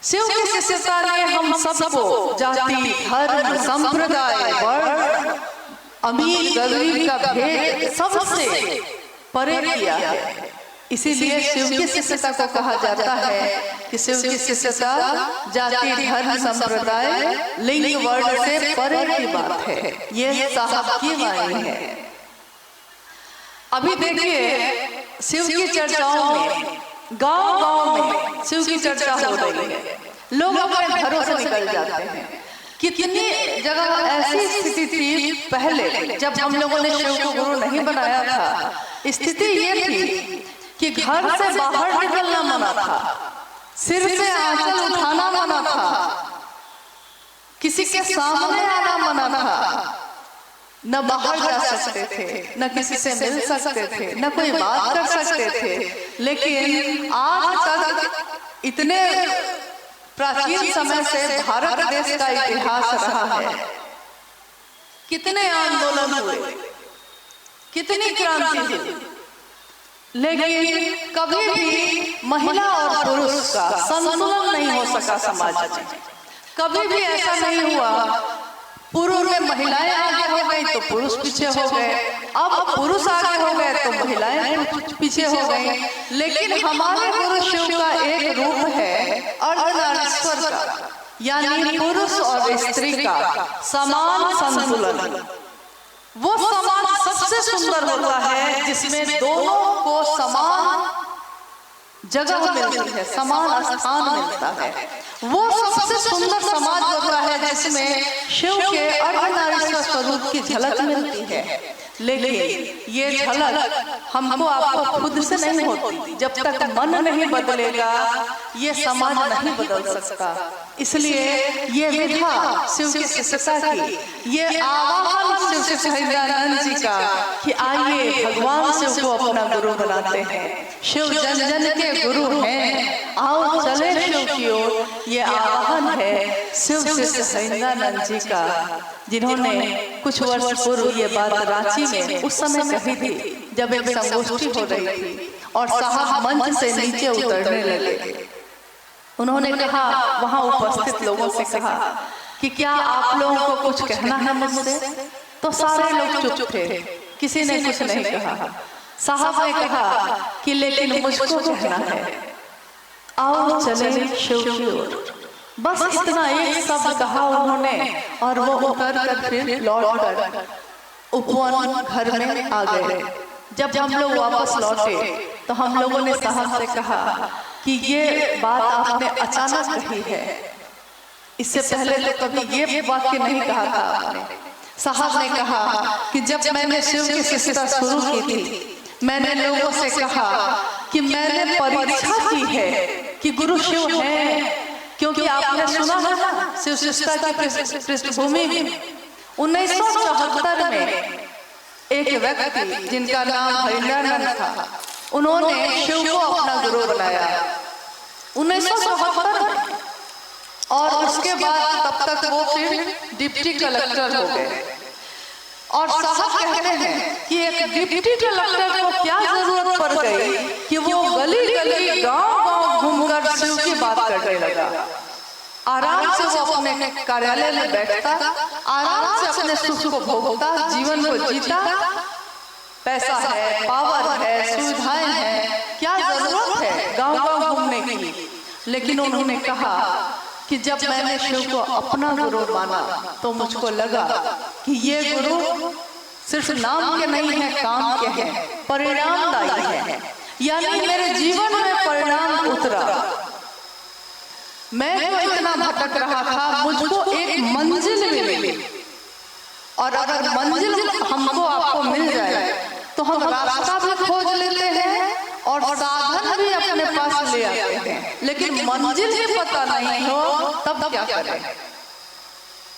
शिव की शिष्यता ने हम सबको जाति, धर्म, संप्रदाय, वर्ण, अमीर गरीब का भेद सबसे परे किया है। इसीलिए शिव की शिष्यता को कहा जाता है कि शिव की शिष्यता जाति, धर्म, संप्रदाय, लिंग, वर्ण से परे की बात है। ये साहब की वाणी है। अभी देखिए, शिव की चर्चाओं में गांव-गांव में शिव की चर्चा हो रही है। लोग अपने घरों से निकल जाते हैं। कितनी जगह ऐसी स्थिति थी पहले, जब हम लोगों ने शिव को गुरु नहीं बनाया था, स्थिति ये थी कि घर से बाहर निकलना मना था, सिर पे आंचल उठाना मना था, किसी के सामने आना मना था, न बाहर जा सकते थे, न किसी से मिल सकते थे, न कोई बात कर सकते थे। लेकिन आज तक इतने प्राचीन समय से भारत देश का इतिहास रहा है, कितने आंदोलन हुए, कितनी क्रांति हुई, लेकिन कभी भी महिला और पुरुष का संतुलन नहीं हो सका समाज में। कभी भी ऐसा नहीं हुआ पूर्व में महिलाएं आगे हो गई तो पुरुष पीछे हो गए, अब पुरुष आगे हो गए तो महिलाएं पीछे हो गई। लेकिन हमारे गुरु शिव का एक रूप है अर्धनारीश्वर का, यानी पुरुष और स्त्री का समान संतुलन। वो समाज सबसे सुंदर होता है जिसमें दोनों को समान जगह मिलती है, समान स्थान मिलता है। वो सबसे सुंदर समाज होता है जिसमें शिव के अर्धनारीश्वर स्वरूप की झलक मिलती है। लेकिन ये झलक हमको आपको खुद से नहीं होती। जब तक मन नहीं बदलेगा ये समाज नहीं बदल सकता। इसलिए ये विधा शिव की शिष्यता की, ये आह्वान शिव के सच्चिदानंद जी का कि आइए भगवान शिव को अपना गुरु बनाते हैं। शिव जन जन के गुरु हैं, आओ चले शिव की ओर। ये आह्वान है शिव के सच्चिदानंद जी का, जिन्होंने कुछ वर्ष पूर्व ये बात रांची में उस समय कही थी जब एक संगोष्ठी हो रही थी और साहब मंच से नीचे उतरने लगे। उन्होंने कहा, वहां उपस्थित लोगों से कहा कि क्या आप लोगों को कुछ कहना है मुझसे? तो सारे लोग चुप थे, किसी ने कुछ नहीं कहा। साहब ने कहा कि लेकिन मुझको कहना है, आओ चले शिव की ओर। बस इतना एक शब्द कहा उन्होंने और वो उतर कर फिर लौट कर उपवन घर में आ गए। जब हम लोग वापस लौटे तो हम लोगों ने साहब से कहा कि ये बात आपने अचानक कही है, इससे पहले तो कभी ये वाक्य नहीं कहा था आपने। साहब ने कहा कि जब मैंने शिव की शिष्यता शुरू की थी, मैंने लोगों से कहा कि मैंने परीक्षा की है कि गुरु शिव है, क्योंकि आपने सुना है ना शिव शिष्यता की पृष्ठभूमि में 1974 में एक व्यक्ति जिनका नाम हरिंद्रानंद था, उन्होंने शिव को अपना गुरु बनाया 1974 में। और उसके बाद तब तक वो फिर डिप्टी कलेक्टर हो गए। और साहब कहते हैं कि एक डिप्टी कलेक्टर को क्या जरूरत पड़ गई कि वो गली गली गांव गांव घूमकर शिव की बात करने लगा। आराम से वो अपने कार्यालय में बैठता, आराम से अपने सुख को भोगता, जीवन को जीता। पैसा है, पावर है, सुविधाएं हैं, क्या जरूरत है गांव गांव घूमने की। लेकिन उन्होंने कहा कि जब मैंने शिव को अपना गुरु माना तो मुझको लगा कि ये गुरु सिर्फ नाम के नहीं है, काम के हैं, परिणामदायी है। यानी मेरे जीवन में परिणाम उतरा। मैं तो इतना भटक रहा था, मुझको एक मंजिल मिली। और अगर मंजिल हमको आपको मिल जाए तो हम रास्ता भी खोज लेते हैं और साधन भी अपने पास ले आते हैं, लेकिन मंजिल भी पता नहीं हो तब क्या करें।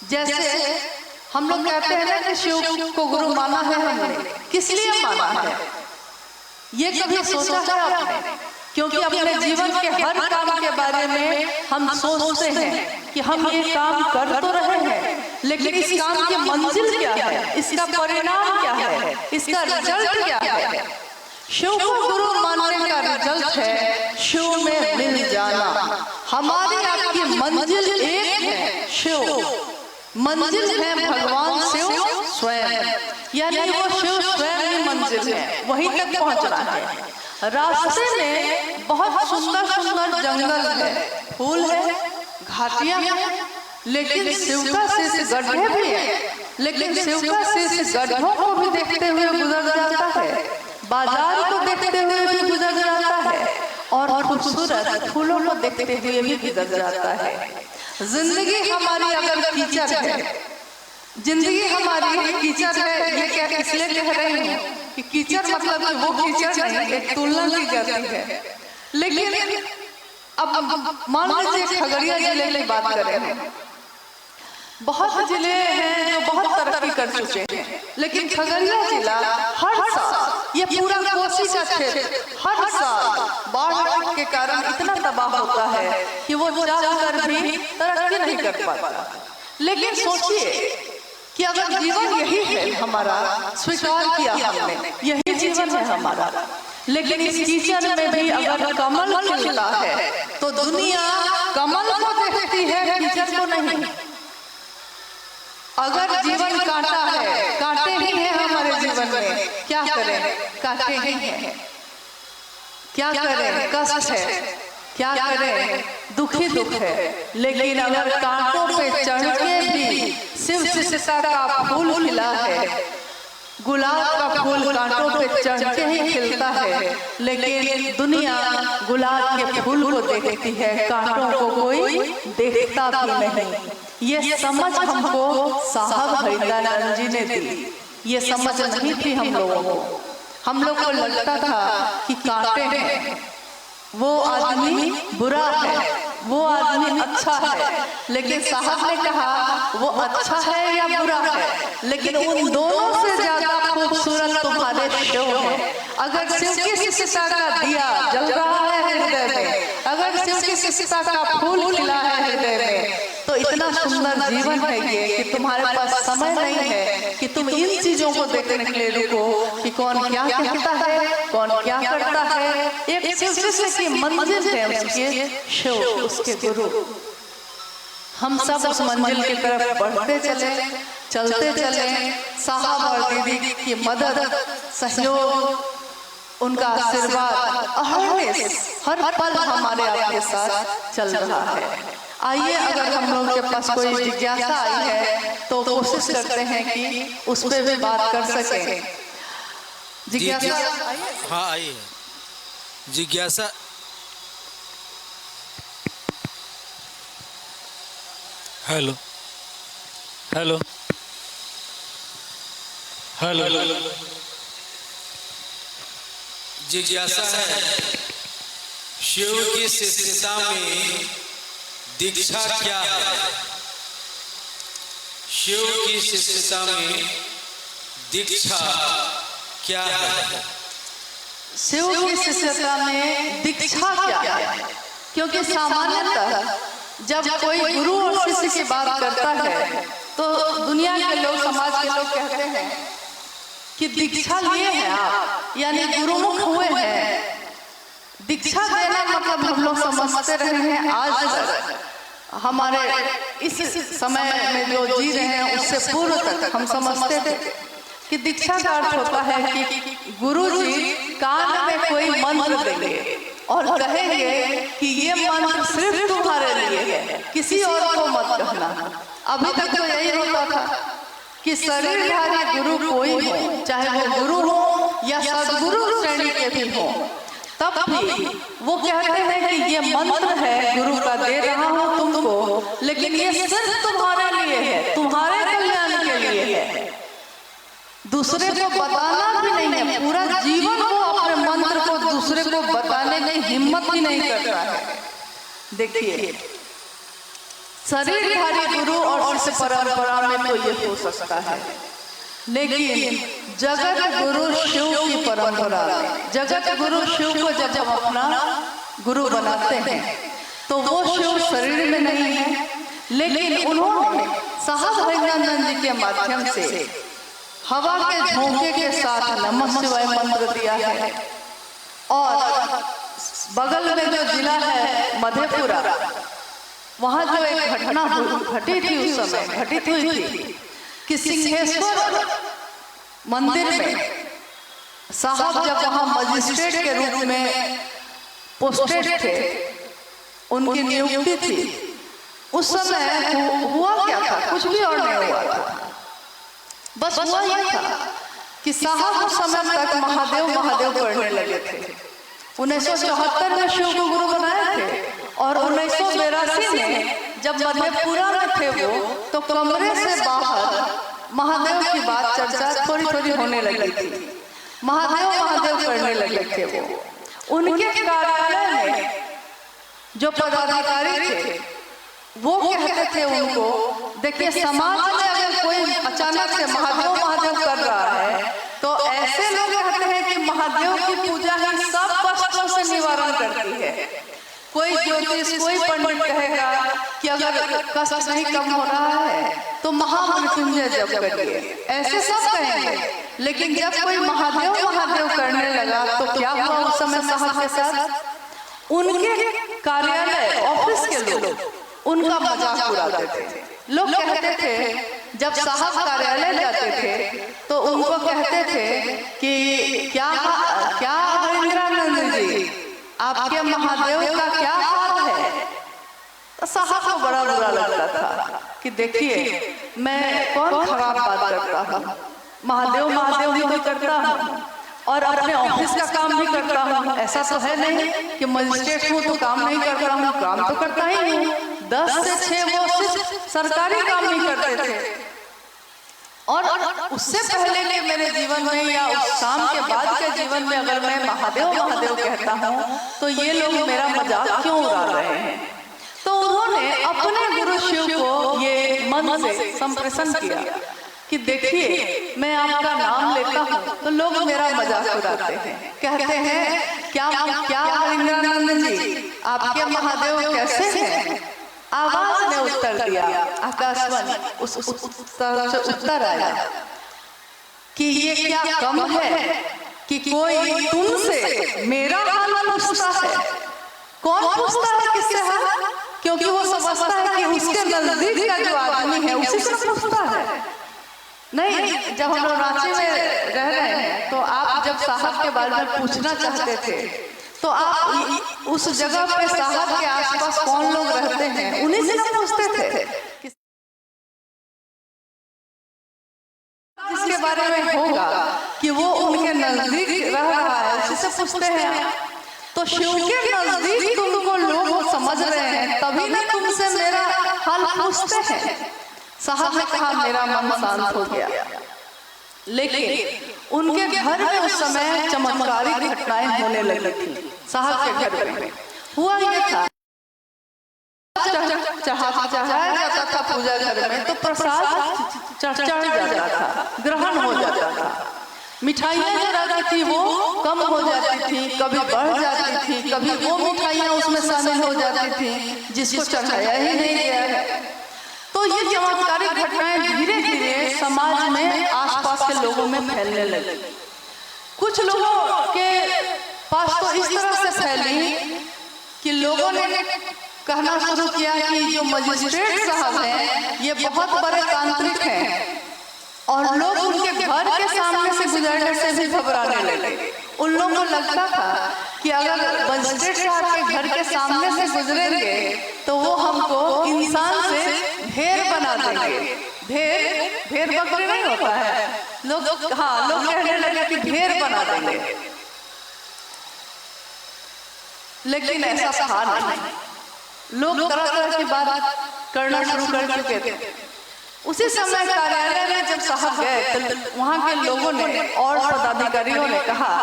जैसे हम लोग कहते हैं ना कि शिव को गुरु माना है हमने, किस लिए माना है ये कभी सोचा है आपने? क्योंकि अपने जीवन के हर काम के बारे में हम सोचते हैं कि हम ये काम कर तो रहे हैं, लेकिन इस काम की मंजिल क्या है, इसका परिणाम क्या है, इसका रिजल्ट क्या है। शिव को गुरु मानने का रिजल्ट है शिव में मिल जाना। हमारी आपकी मंजिल एक है, शिव। मंजिल है भगवान शिव स्वयं, यानी वो शिव स्वयं ही मंजिल है, वहीं तक पहुंचना है। रास्ते में बहुत सुंदर सुंदर जंगल है, फूल है, घाटियां हैं, लेकिन शिव का शेष गड्ढे भी है। लेकिन शिव का शेष गड्ढों को भी देखते हुए गुजर जाता है, बाजार को देखते हुए भी गुजर जाता है, और खूबसूरत फूलों को देखते हुए भी गुजर जाता है। जिंदगी हमारी अगर कीचड़ है, जिंदगी हमारी कीचड़ है, ये क्या इसलिए कह रही हूँ कि कीचड़ मतलब कि वो कीचड़ नहीं, एक तुलना की जाती है। लेकिन अब मान लीजिए खगड़िया जिले की बात करें, बहुत जिले हैं जो बहुत तरक्की कर चुके हैं, लेकिन खगड़िया जिला हर साल, ये पूरा कोसी का क्षेत्र हर साल बाढ़ के कारण इतना तबाह होता है कि वो चाहकर भी तरक्की नहीं कर पाता। लेकिन सोचिए कि अगर जीवन यही है हमारा, स्वीकार किया हमने, यही जीवन है हमारा, लेकिन इस कीचड़ में भी अगर कमल खिलता है तो दुनिया कमल को देखती है, कीचड़ को नहीं। अगर जीवन कांटा है, कांटे ही हैं हमारे जीवन में, क्या करें, कांटे ही हैं, क्या करें, कष्ट है, क्या करें, दुखी दुख है। लेकिन अगर कांटों पे चढ़ के भी शिव शिष्यता का फूल खिला है, गुलाब का फूल कांटों पे चढ़ के ही खिलता है, लेकिन दुनिया गुलाब के फूल को देखती है, कांटों को कोई देखता भी नहीं। ये समझ हमको साहब हरिंद्रानंद जी ने दी। ये समझ नहीं थी हम लोगों को। हम लोग को लगता था कि कांटे हैं, वो आदमी बुरा है, वो आदमी अच्छा है। लेकिन साहब ने कहा वो अच्छा है या बुरा है, लेकिन उन दोनों से ज्यादा खूबसूरत तुम्हारे शिव है। अगर शिव की शिष्टता का दिया जल रहा है हृदय में, अगर शिव की शिष्टता का फूल खिला है हृदय में, तो इतना सुंदर जीवन है ये कि तुम्हारे पास समय नहीं है कि तुम इन चीजों को देखने के लिए रुको कि कौन क्या कहता है, कौन क्या करता है। एक शिष्य की मंजिल है उसके शिव, उसके गुरु। हम सब उस मंजिल की तरफ बढ़ते चले, चलते चले। साहब और दीदी की मदद, सहयोग, उनका आशीर्वाद हर पल हमारे आपके साथ चल रहा है। आइए, अगर हम लोग के पास कोई जिज्ञासा आई है तो कोशिश करते हैं कि उस पर भी बात कर सकें। जिज्ञासा, हाँ आइए। जिज्ञासा हेलो हेलो हेलो। जिज्ञासा है, शिव की शिष्यता में दीक्षा क्या है? शिव की शिष्यता में दीक्षा क्या है? शिव की शिष्यता में दीक्षा क्या है? क्योंकि सामान्यतः जब कोई गुरु और शिष्य की बात करता है तो दुनिया के लोग, समाज के लोग कहते हैं कि दीक्षा लिए हैं आप, यानी गुरुमुख हुए हैं। दीक्षा देना मतलब हम लोग समझते रहे हैं आज तक, हमारे इस समय में जो जी रहे हैं उससे पूर्व तक हम समझते थे कि दीक्षा का अर्थ होता है कि गुरु जी कान में कोई मंत्र देंगे और कहेंगे कि ये मंत्र सिर्फ तुम्हारे लिए है, किसी और को मत कहना। अभी तक तो यही होता था कि शरीरधारी गुरु कोई हो, चाहे वो गुरु हो या सदगुरु श्रेणी के भी हो, तब भी वो कहते हैं कि ये मंत्र है गुरु का, दे रहा हूँ तुमको, लेकिन ये सिर्फ तुम्हारे लिए है, तुम्हारे कल्याण के लिए है, दूसरे को बताना भी नहीं है। पूरा जीवन वो अपने मंत्र को दूसरे को बताने की हिम्मत भी नहीं करता है। देखिए, शरीरधारी गुरु और शिष्य परंपरा में तो ये हो सकता है, लेकिन जगत गुरु शिव की परंपरा में, जगत गुरु शिव को जब हम अपना गुरु बनाते हैं तो वो शिव शरीर में नहीं है, लेकिन उन्होंने साहब हरिनंदन जी के माध्यम से हवा के झोंके के साथ नमः शिवाय मंत्र दिया है। और बगल में जो जिला है मधेपुरा, वहां जो एक घटना घटी थी, उस समय घटित हुई थी कि सिंहेश्वर मंदिर में साहब जब वहां मजिस्ट्रेट के रूप में पोस्टेड थे, उनकी नियुक्ति थी, उस समय हुआ क्या था? कुछ भी और नहीं हुआ था। बस हुआ ये था कि साहब उस समय तक महादेव महादेव पढ़ने लगे थे। 1974 में शिव को गुरु बनाए थे और 1982 में जब मधेपुरा में थे वो, तो कमरे से बाहर महादेव की बात चर्चा थोड़ी थोड़ी होने लगी थी। महादेव महादेव करने लगे थे वो। उनके कार्यालय में जो पदाधिकारी थे वो कहते थे उनको, देखिए समाज में अगर कोई अचानक से महादेव महादेव कर रहा है तो ऐसे लोग कहते हैं कि महादेव की पूजा ही सब कष्टों से निवारण करती है। कोई ज्योतिष, कोई पंडित कहेगा कि अगर कष्ट नहीं कम हो रहा है तो महामृत्युंजय जप करिए, ऐसे सब कहेंगे। लेकिन जब कोई महादेव महादेव करने लगा तो क्या हुआ उस समय साहब के साथ? उनके कार्यालय, ऑफिस के लोग उनका मजाक उड़ाते थे। लोग कहते थे, जब साहब कार्यालय जाते थे तो उनको कहते थे कि क्या हरिंद्रानंद जी, आपके महादेव का क्या हाल है? तो साहब को बड़ा बुरा लगता था कि देखिए मैं कौन खराब बात करता हूँ, महादेव महादेव ही तो करता हूँ और अपने ऑफिस का काम भी करता हूँ। ऐसा तो है नहीं कि मजिस्ट्रेट हूँ तो काम नहीं करता हूँ, काम तो करता ही हूँ। 10 से 6 वो सिर्फ सरकारी काम नहीं करते थे। और उससे पहले के मेरे जीवन में या उस शाम के बाद के जीवन में अगर मैं महादेव महादेव कहता हूँ तो ये लोग मेरा मजाक क्यों उड़ा रहे हैं। तो उन्होंने अपने गुरु शिव को ये मन से संप्रेषण किया कि देखिए मैं आपका नाम लेता हूँ तो लोग मेरा मजाक उड़ाते हैं, कहते हैं क्या हरिंद्रानंद जी आपके महादेव कैसे हैं। आवाज ने उत्तर दिया, आकाशवाणी उस उत्तर से उत्तर आया कि ये क्या कम है कि कोई तुमसे मेरा हाल पूछता है। कौन पूछता है किससे हाल? क्योंकि वो समझता है कि उसके नजदीक का जो आदमी है उसी से पूछता है। नहीं, जब हम लोग रांची में रह रहे हैं तो आप जब साहब के बारे में पूछना चाहते थे तो आप उस जगह पे साहब के आसपास कौन लोग रहते हैं उन्हीं से पूछते थे। जिसके बारे में होगा कि वो उनके नजदीक रह रहा है उसी से पूछते हैं। तो शिव के नजदीक तुमको लोग समझ रहे हैं तभी ना तुमसे मेरा हाल पूछते हैं। साहब ने कहा मेरा मन शांत हो गया। लेकिन उनके घर में उस समय चमत्कारी घटनाएं होने लगी थी। साहब के घर में हुआ ये था, चढ़ाया जाता था पूजा घर में तो प्रसाद चढ़ जाता था, ग्रहण हो जाता था। मिठाइयाँ जो रहती थी वो कम हो जाती थी, कभी बढ़ जाती थी, कभी वो मिठाइयाँ उसमें शामिल हो जाती थी जिसको चढ़ाया ही नहीं गया है। तो ये चमत्कारी घटनाएं धीरे धीरे समाज में आसपास के लोगों में फैलने लगी। कुछ लोगों के पास तो इस तरह से फैली कि लोगों ने कहना शुरू किया कि जो मजिस्ट्रेट साहब हैं ये बहुत बड़े तांत्रिक हैं और लोग उनके घर के सामने से गुजरने से भी घबराने लगे। उन लोगों को लगता था कि अगर मजिस्ट्रेट साहब के घर के सामने से गुजरेंगे तो वो हमको इंसान से ढेर बना देंगे। ढेर बकरी नहीं होता है, लोग कहने लगे कि ढेर बना देंगे, लेकिन ऐसा था नहीं। लोग तरह तरह की बात करना शुरू कर चुके थे। उसी समय कार्यालय में जब साहब गए तो वहाँ के लोगों ने और पदाधिकारियों ने कहा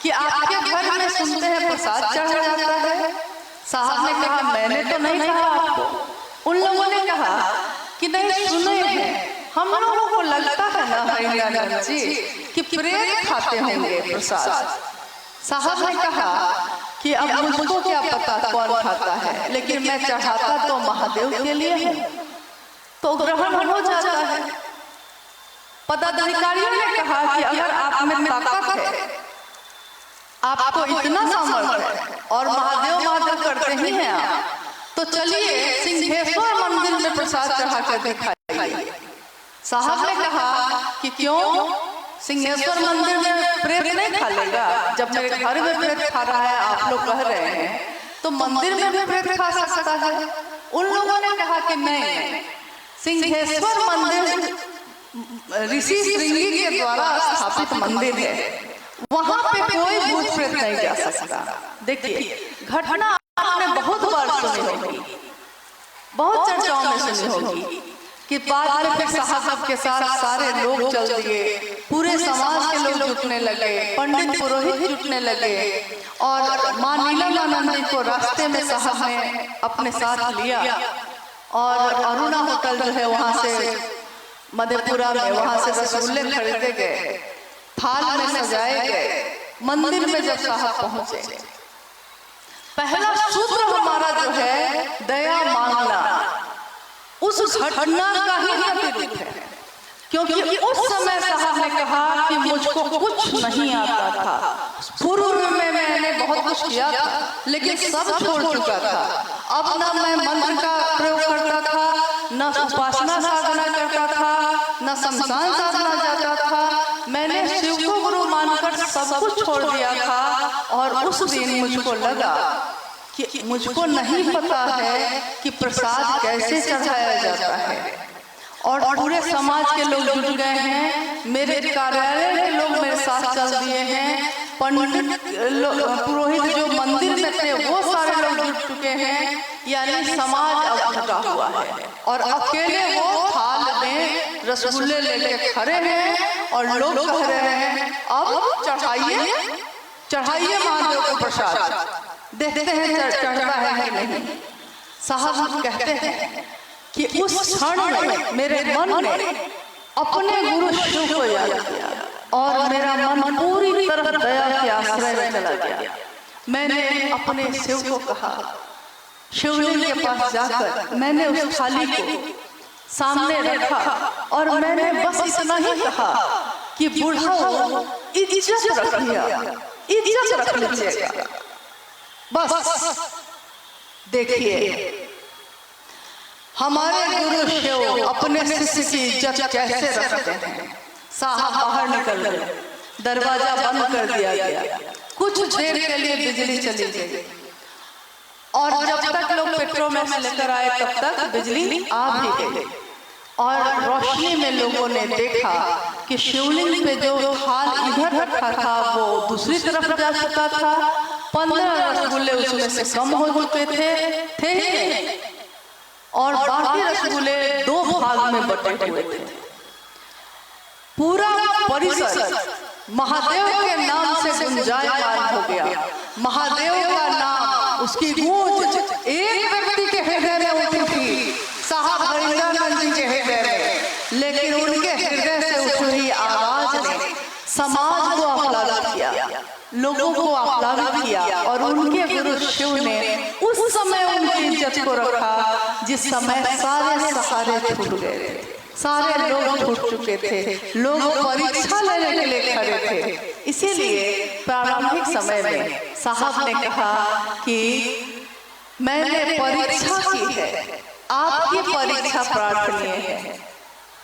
कि आपके घर में सुनते हैं प्रसाद चढ़ा जाता है। साहब ने कहा मैंने तो नहीं कहा आपको। उन लोगों ने कहा कि नहीं सुने हैं, हम लोगों को लगता है ना हरिंद्रानंद जी कि प्रेत खाते होंगे प्रसाद। साहब ने कहा कि अब मुझको क्या पता कौन खाता है, लेकिन मैं चढ़ाता तो महादेव के लिए हूँ तो ग्रहण हो जाता है। पदाधिकारियों ने कहा कि अगर आप में ताकत है, आपको इतना सामर्थ्य है और महादेव महादेव करते ही हैं आप, तो चलिए सिंहेश्वर मंदिर में प्रसाद चढ़ा कर दिखाइए। साहब ने कहा कि क्यों, सिंहेश्वर मंदिर में प्रेत नहीं खा लेगा? जब मेरे घर में प्रेत खा रहा है आप लोग कह रहे हैं तो मंदिर में भी प्रेत खा सकता है। उन लोगों ने कहा कि नहीं, सिंहेश्वर मंदिर ऋषि श्रृंगी के द्वारा स्थापित मंदिर है, वहां पे कोई भूत प्रेत नहीं जा सकता। देखिए घटना आपने बहुत बार सुनी होगी, बहुत चर्चाओं में सुनी होगी कि बाद में फिर साहब के साथ सारे लोग चल दिए, पूरे समाज के लोग जुटने लगे, पंडित पुरोहित जुटने लगे और मां नीलमानंद जी को रास्ते में साहब ने अपने साथ लिया और अरुणा होटल जो है वहां से मधेपुरा में, वहां से रसगुल्ले खरीदे गए, थाल में सजाए गए। मंदिर में जब साहब पहुंचे, पहला सूत्र हमारा जो है दया मांगना, उस घटना का ही प्रतिरूप है। क्योंकि उस समय साहब ने कहा कि मुझको कुछ नहीं आता था, पूर्व में मैंने बहुत कुछ किया था लेकिन सब छोड़ चुका था। अब न मैं मंत्र का प्रयोग करता था, न उपासना साधना करता था, न शमशान साधना जाता था। मैंने शिव को गुरु मानकर सब कुछ छोड़ दिया था और उस दिन मुझको लगा कि मुझको नहीं पता है कि प्रसाद कैसे चढ़ाया जाता है और पूरे समाज के लोग जुट गए हैं, मेरे कार्यालय के लोग मेरे साथ चल दिए हैं, पंडित पुरोहित जो मंदिर में थे वो सारे लोग जुट चुके हैं, यानी समाज अब थका हुआ है और अकेले वो थाल में रसगुल्ले लेके खड़े हैं और लोग कह रहे हैं अब चढ़ाइए चढ़ाइए महादेव को प्रसाद, देखते हैं चढ़ता है कि नहीं। साहब कहते हैं कि उस क्षण में मेरे मन में अपने गुरु शिव को याद किया और मेरा मन पूरी तरह दया के आश्रय में चला गया। मैंने अपने शिव को कहा, शिवलिंग के पास जाकर मैंने उस थाली को सामने रखा और मैंने बस इतना ही कहा कि बूढ़ा इज्जत रखिए, इज्जत रख लीजिएगा। बस देखिए हमारे गुरु शिव अपने शिष्य की इज्जत कैसे रखते हैं। साहब बाहर निकल गए, दरवाजा बंद कर दिया गया। कुछ देर के लिए बिजली चली गई और जब तक लोग पेट्रोमैक्स लेकर आए तब तक बिजली आ भी गई और रोशनी में लोगों ने देखा कि शिवलिंग पे जो थाल इधर रखा था वो दूसरी तरफ जा चुका था। 15 रसगुल्ले उसमें से कम हो चुके थे और बाकी रसगुल्ले 2 भाग में बटे हुए थे। पूरा परिसर महादेव के नाम से गुंजायमान हो गया। महादेव का नाम, उसकी गूंज एक व्यक्ति के हृदय में उठी थी, साहब हरिंदर जी के हृदय में, लेकिन उनके हृदय से उठ रही आवाज ने समाज को आह्लादित किया, लोगों को आह्लादित किया और उनके गुरु शिव ने उस समय उनकी इज्जत को रखा जिस समय सारे सहारे छूट गए थे, सारे लोग छूट चुके थे, लोग परीक्षा लेने के लिए खड़े थे। इसीलिए प्रारंभिक समय में साहब ने कहा कि मैंने परीक्षा की है, आपकी परीक्षा प्रार्थनीय है।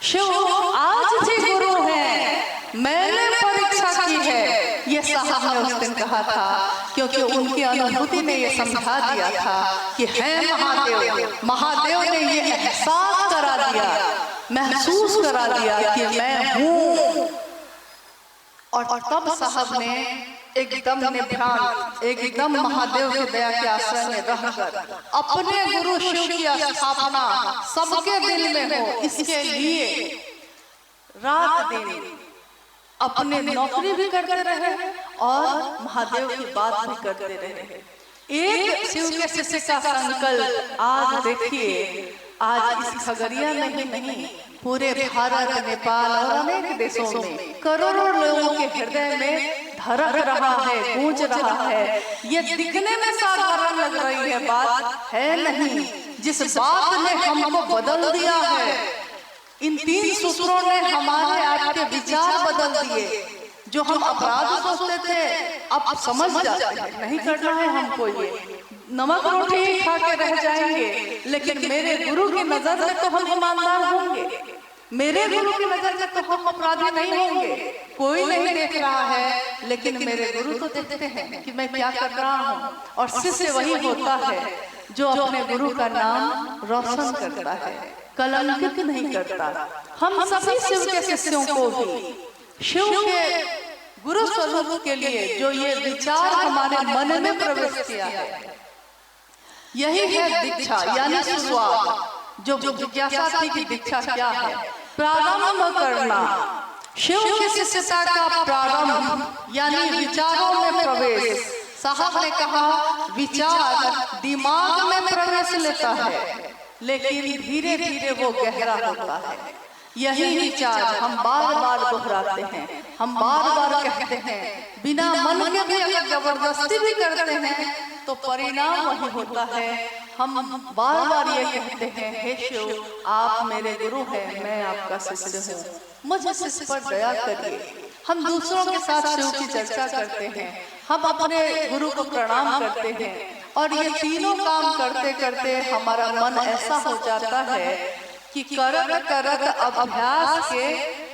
शिव आज भी गुरु हैं, मैंने परीक्षा की है, ये साहब ने उस दिन कहा था, क्योंकि उनकी अनुभूति ने ये समझा दिया था कि है महादेव। महादेव ने ये एहसास करा दिया, महसूस करा दिया कि मैं हूँ। और तब साहब ने एकदम निभ्रांत, एकदम महादेव की दया के आश्रय में रहकर अपने गुरु शिव की स्थापना सबके दिल में हो, इसके लिए रात दिन अपने नौकरी भी करते रहे और महादेव की बात भी करते रहे। एक शिव के शिष्य का संकल्प आज देखिए, आज इस खगड़िया में ही नहीं पूरे भारत, नेपाल और अनेक देशों में करोड़ों लोगों के हृदय में धड़क रहा है, गूंज रहा है। ये दिखने में साधारण लग रही है, बात है नहीं। जिस बात ने हमको बदल दिया है, इन 3 सूत्रों ने हमारे आपके विचार बदल दिए। जो हम अपराध सोचते थे अब समझ जाते हैं, नहीं करना है हमको, ये नमक रोटी खा के रह जाएंगे, लेकिन मेरे गुरु की नजर में तो हम ईमानदार होंगे, मेरे गुरु की नजर में तो हम अपराधी नहीं होंगे। कोई नहीं देख रहा है, लेकिन मेरे गुरु तो देखते हैं कि मैं क्या कर रहा हूँ। और शिष्य वही होता है जो अपने गुरु का नाम रोशन करता है, कलंकित नहीं करता। हम सभी शिव के शिष्यों को भी शिव के गुरु स्वरूप के लिए जो ये विचार हमारे मन में प्रवेश किया है, यही है दीक्षा यानी शुरुआत। जो जिज्ञासा थी कि दीक्षा क्या है, प्रारंभ करना, शिव की शिष्यता का प्रारंभ यानी विचारों में प्रवेश। साहब ने कहा विचार दिमाग में प्रवेश लेता है, लेकिन धीरे धीरे वो गहरा होता है। यही विचार हम बार बार दोहराते हैं, हम बार बार कहते हैं, बिना मन के भी अगर जबरदस्ती भी करते हैं तो परिणाम वही होता है। हम बार बार ये कहते हैं, हे शिव आप मेरे गुरु हैं, मैं आपका शिष्य हूँ, मुझे शिष्य पर दया करिए। हम दूसरों के साथ शिव की चर्चा करते हैं, हम अपने गुरु को प्रणाम करते हैं और ये तीनों काम करते करते हमारा मन ऐसा हो जाता है कि करत करत अभ्यास के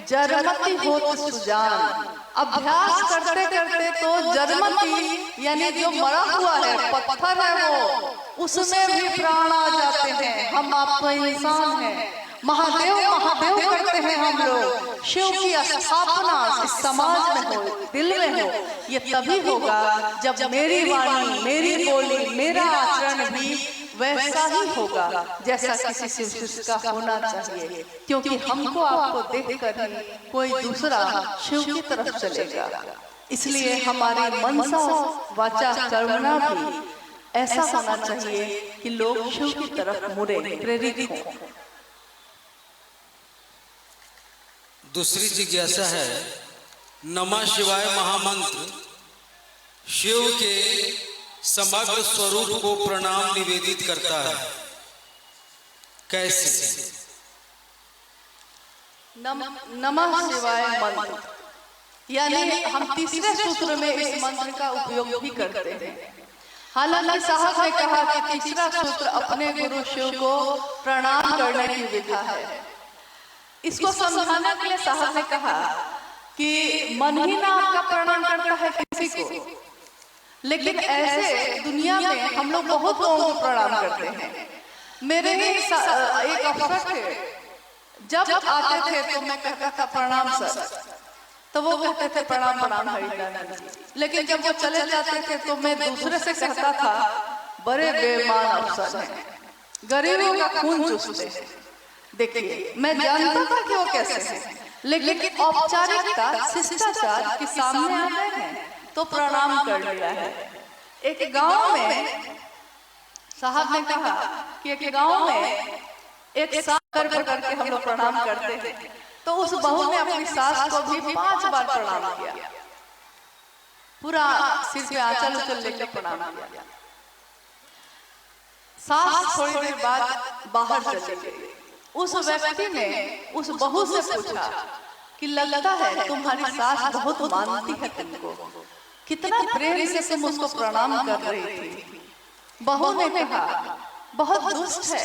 जरमती होत सुजान। अभ्यास करते करते तो जरमती यानी जो मरा हुआ है, पत्थर है वो, उसमें भी प्राण आ जाते हैं। हम आप तो इंसान हैं, महादेव महादेव करते हैं हम लोग। शिव की स्थापना इस समाज में हो, दिल में हो, ये तभी होगा जब मेरी वाणी, मेरी बोली, मेरा आचरण भी वैसा ही होगा जैसा किसी शिव शिष्य का होना चाहिए, क्योंकि हमको आपको देखकर ही कोई दूसरा शिव की तरफ चलेगा। इसलिए हमारे मनसा वाचा कर्मणा भी ऐसा होना चाहिए कि लोग शिव की तरफ मुड़े, प्रेरित हों। दूसरी जिज्ञासा है, नमः शिवाय महामंत्र शिव के समग्र स्वरूप को प्रणाम निवेदित करता है, कैसे? नमः शिवाय मंत्र, यानी हम तीसरे सूत्र में इस मंत्र का उपयोग भी करते हैं। हालांकि साहब ने कहा कि तीसरा सूत्र अपने गुरु शिव को प्रणाम करने की विधा है। इसको समझाने के लिए साहब ने कहा कि मन ही ना आपका प्रणाम करता है किसी को, लेकिन ऐसे दुनिया में हम लोग बहुत लोगों को प्रणाम करते हैं। मेरे ही एक अफसर थे, जब आते थे तो मैं कहता था प्रणाम सर, तो वो कहते थे प्रणाम प्रणाम हरिदानंद जी। लेकिन जब वो चले जाते थे तो मैं दूसरे से कहता था बड़े बेईमान अफसर हैं, गरीबों का खून चूसते हैं। देखिए, मैं जानता था कि वो कैसे हैं, लेकिन औपचारिकता शिष्टाचार के सामने आ गए हैं तो प्रणाम कर लिया है। एक गांव में साहब ने कहा कि एक गांव में एक सास करके हम लोग प्रणाम करते हैं, तो उस बहू ने अपनी सास को भी 5 बार प्रणाम किया, पूरा सिर पे आंचल उचल लेकर प्रणाम किया। सास थोड़ी देर बाद बाहर चली गई। उस व्यक्ति ने उस बहू से पूछा कि लगता है तुम्हारी सास बहुत मानती है तुमको, कितना प्रेम से तुम उसको प्रणाम कर रही थी। बहू ने कहा बहुत दुष्ट है,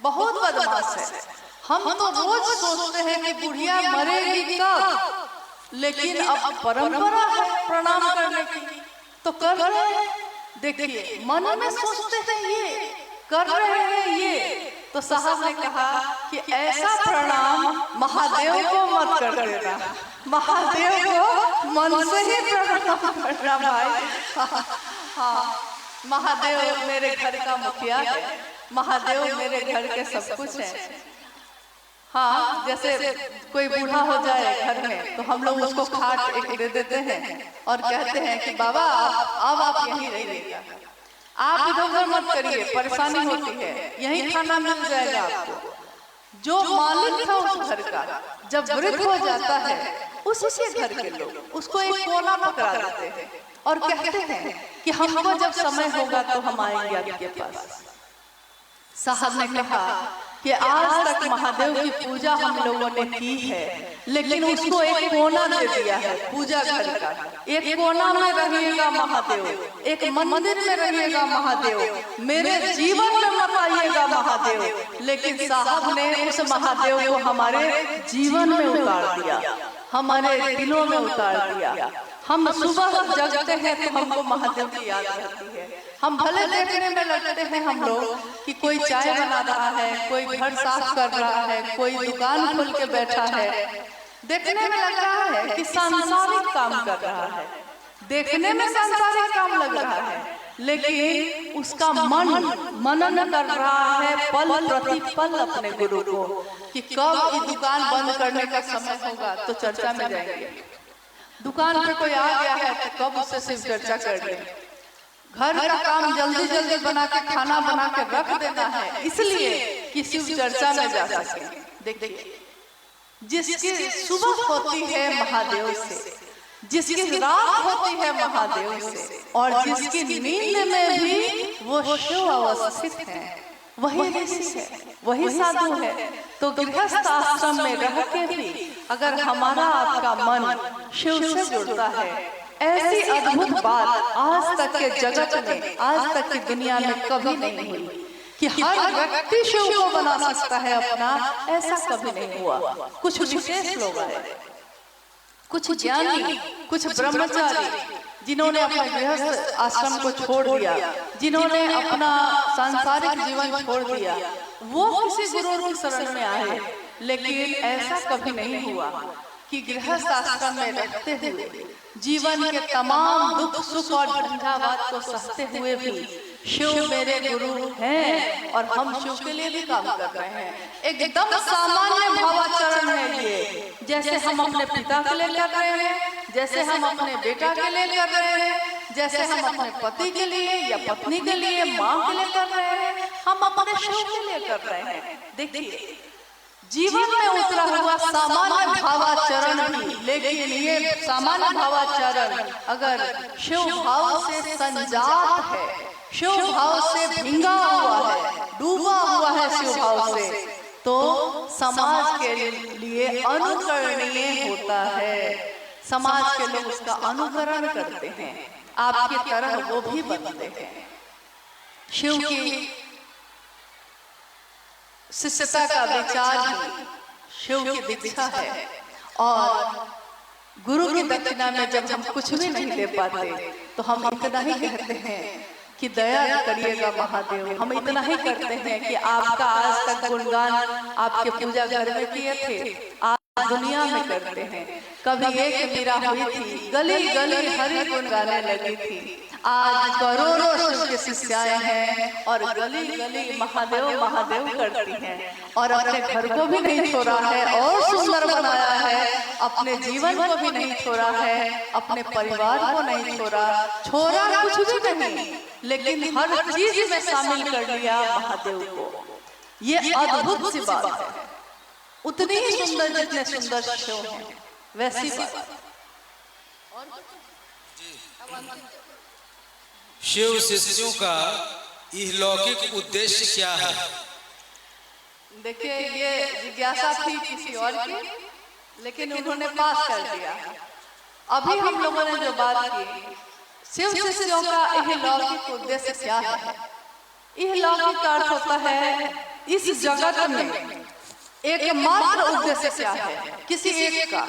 बहुत बदमाश है, हम तो रोज सोचते हैं कि बुढ़िया मरेगी कब, लेकिन अब परंपरा है प्रणाम करने की तो कर रहे हैं। देखिए, मन में सोचते हैं ये कर रहे हैं ये। तो साहब ने कहा कि ऐसा प्रणाम महादेव को मत कर देना, महादेव को मन से ही प्रणाम करना भाई। हाँ, महादेव मेरे घर का मुखिया है, महादेव मेरे घर के सब कुछ है। हाँ, जैसे कोई बूढ़ा हो जाए घर में तो हम लोग उसको खाट एक दे देते हैं और कहते हैं कि बाबा अब आप यहीं रहिएगा, आप इधर उधर मत करिए, परेशानी होती है, यहीं खाना मिल जाएगा आपको। जो मालिक था उस घर का जब वृद्ध हो जाता है, उसी घर के लोग उसको एक कोना पकड़ा देते हैं और कहते हैं कि हमको जब समय होगा तो हम आएंगे आपके पास। साहब ने कहा कि आज तक महादेव की पूजा हम लोगों ने की है, लेकिन उसको एक कोना दे दिया है पूजा घर का। एक कोना में रहिएगा महादेव, एक मंदिर में रहिएगा महादेव, मेरे जीवन में मत आइएगा महादेव। लेकिन साहब ने उस महादेव को हमारे जीवन में उतार दिया, हमारे दिलों में उतार दिया। हम सुबह जगते हैं तो हमको महादेव की याद रहती है। हम भले देखने में लगते हैं हम लोग कि कोई चाय बना रहा है, कोई घर साफ कर रहा है, कोई दुकान खोल के बैठा है, देखने में लग रहा है कि सांसारिक काम कर रहा है, देखने में सांसारिक काम लग रहा है, लेकिन उसका मनन कर रहा है पल प्रति पल अपने गुरु को कि कब ये दुकान बंद करने का समय होगा तो चर्चा में जाएंगे। दुकान पे कोई आ गया है तो कब उससे सिर्फ चर्चा कर ले। घर का काम जल्दी जल्दी बना के खाना बना के रख देना है इसलिए कि शिव चर्चा में जा सके। देखिए, जिसकी सुबह होती है महादेव से, जिसकी रात होती है महादेव से, और जिसकी नींद में भी वो शिव अवस्थित है, वही ऋषि है, वही साधु है। तो गृहस्थ आश्रम में रह के भी अगर हमारा आपका मन शिव से जुड़ता है, ऐसी अद्भुत बात आज तक के जगत में, आज तक की दुनिया में कभी नहीं हुई कि हर व्यक्ति शिव को बना सकता है अपना, ऐसा कभी नहीं हुआ। कुछ विशेष लोग आए, कुछ ज्ञानी, कुछ ब्रह्मचारी, जिन्होंने अपने गृहस्थ आश्रम को छोड़ दिया, जिन्होंने अपना सांसारिक जीवन छोड़ दिया, वो किसी गुरु की शरण में आए। लेकिन ऐसा कभी नहीं हुआ कि गृहस्थ आश्रम में रहते हुए जीवन के तमाम दुख सुख और झंझावात को सहते हुए भी शिव मेरे गुरु हैं और हम शिव के लिए भी काम कर रहे हैं। एकदम सामान्य भावाचरण है ये, जैसे हम अपने पिता के लिए कर रहे हैं, जैसे हम अपने बेटा के लिए कर रहे हैं, जैसे हम अपने पति के लिए या पत्नी के लिए, माँ के लिए कर रहे हैं, हम अपने शिव के लिए कर रहे हैं। देखिए जीवन में उतरा हुआ सामान्य भावाचरण भी, लेकिन ये सामान्य भावाचरण अगर शिव भाव से संजात है, शिव भाव से भिंगा हुआ है, डूबा हुआ है शिव भाव से, तो समाज के लिए अनुकरणीय होता है। समाज के लोग उसका अनुकरण करते हैं, आपकी तरह वो भी बनते हैं। शिव की शिष्यता का विचार ही शिव की दीक्षा है। और गुरु की दक्षिणा में जब हम कुछ भी नहीं दे पाते तो हम इतना ही कहते हैं कि दया करिएगा महादेव। हम इतना ही करते हैं कि आपका आज तक गुणगान आपके पूजा घर में किए थे, आज दुनिया में करते हैं। कभी एक मीरा हुई थी, गली गली हरि गुण गाने लगी थी, आज करोड़ों शिव के शिष्याएं हैं और गली गली महादेव महादेव करती हैं और अपने घर को भी नहीं छोड़ा है और सुंदर बनाया है, अपने जीवन को भी नहीं छोड़ा है, अपने परिवार को नहीं छोड़ा कुछ भी नहीं, लेकिन हर चीज में शामिल कर लिया महादेव को। ये अद्भुत सी बात है। उतनी ही सुंदर जितने सुंदर शिव हैं वैसी बात। शिव शिष्यों का इहलौकिक उद्देश्य क्या है? देखिए ये जिज्ञासा थी किसी और की, लेकिन उन्होंने पास कर दिया। अभी हम लोगों ने जो बात की, शिव शिष्यों का इहलौकिक उद्देश्य क्या है? इहलौकिक का अर्थ होता है इस जगत में एकमात्र उद्देश्य क्या है, किसी एक का।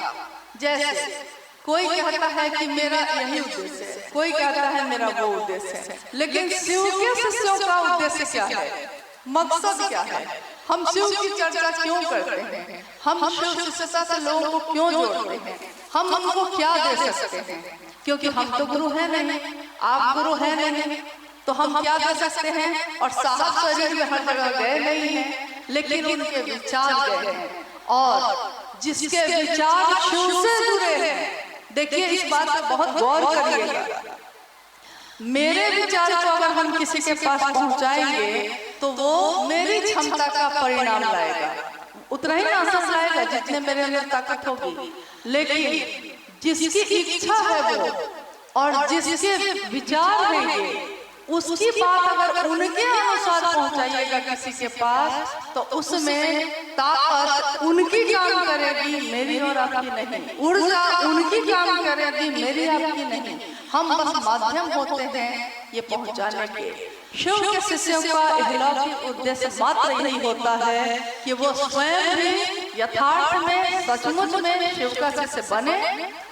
जैसे कोई कहता है कि मेरा यही उद्देश्य है, कोई कहता है मेरा वो उद्देश्य है, लेकिन शिव के शिष्यों का उद्देश्य क्या है, मकसद क्या है? हम शिव की चर्चा क्यों करते हैं? हम शिव शिष्यता से लोगों को क्यों जोड़ते हैं? हम उनको क्या दे सकते हैं? क्योंकि हम तो गुरु है नहीं, आप गुरु है नहीं, तो हम क्या दे सकते हैं? और साहब शरीर में हर जगह गए नहीं हैं, लेकिन उनके विचार गए हैं, और जिसके विचार शिव से जुड़े हैं। देखिए इस बात पर बहुत गौर करिएगा। मेरे विचार को अगर हम किसी के पास पहुंचाएंगे तो वो मेरी क्षमता का परिणाम लाएगा, उतना ही असर लाएगा जितने मेरे अंदर ताकत होगी। लेकिन जिसकी इच्छा है वो और जिसके विचार हैं उसकी बात अगर उनके अनुसार पहुंचाइएगा किसी के पास, तो उसमें ताकत उनकी काम करेगी, मेरी और आपकी नहीं। ऊर्जा उनकी काम करेगी, मेरी आपकी नहीं। हम बस माध्यम होते हैं ये पहुंचाने के। शिव के शिष्यों का इहलौकिक उद्देश्य मात्र यही होता है कि वो स्वयं भी यथार्थ में सचमुच में शिव का शिष्य बने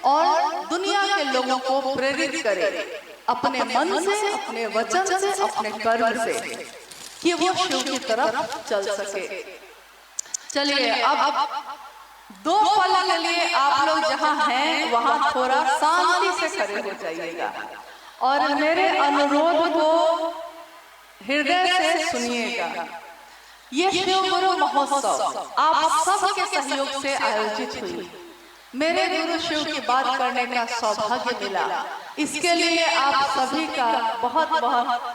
और दुनिया के लोगों को प्रेरित करे अपने मन से, अपने वचन से, अपने कर्म से, कि वो शिव की तरफ चल सके। चलिए अब 2 पल के लिए आप लोग जहाँ हैं वहाँ थोड़ा शांति से खड़े हो जाइएगा और मेरे अनुरोध को हृदय से सुनिएगा। ये शिव गुरु महोत्सव आप सबके सहयोग से आयोजित हुई। मेरे गुरु शिव की बात करने का सौभाग्य मिला, इसके लिए आप सभी का बहुत बहुत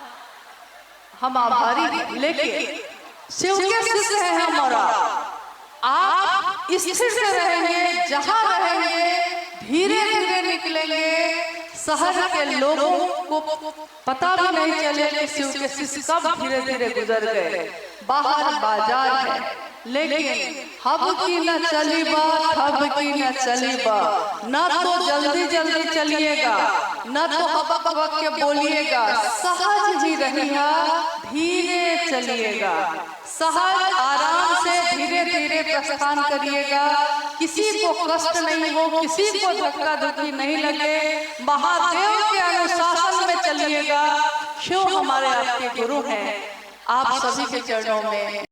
हम आभारी हैं। लेकिन शिव के शिष्य हैं हमारा, आप स्थिर से रहेंगे, जहाँ रहेंगे धीरे धीरे निकलेंगे। शहर के लोगों को पता भी नहीं चले कि शिव के शिष्य कब धीरे धीरे गुजर गए। बाहर बाजार है, लेकिन हब की न चली बात, हब की न चली बात। न तो जल्दी जल्दी चलिएगा, न तो हबक हबक के बोलिएगा, सहज ही रहिएगा, धीरे चलिएगा, सहज आराम से धीरे धीरे प्रस्थान करिएगा। किसी को कष्ट नहीं हो, किसी को धक्का धुक्की नहीं लगे, महादेव के अनुशासन में चलिएगा। शिव हमारे आपके गुरु हैं, आप सभी के चरणों में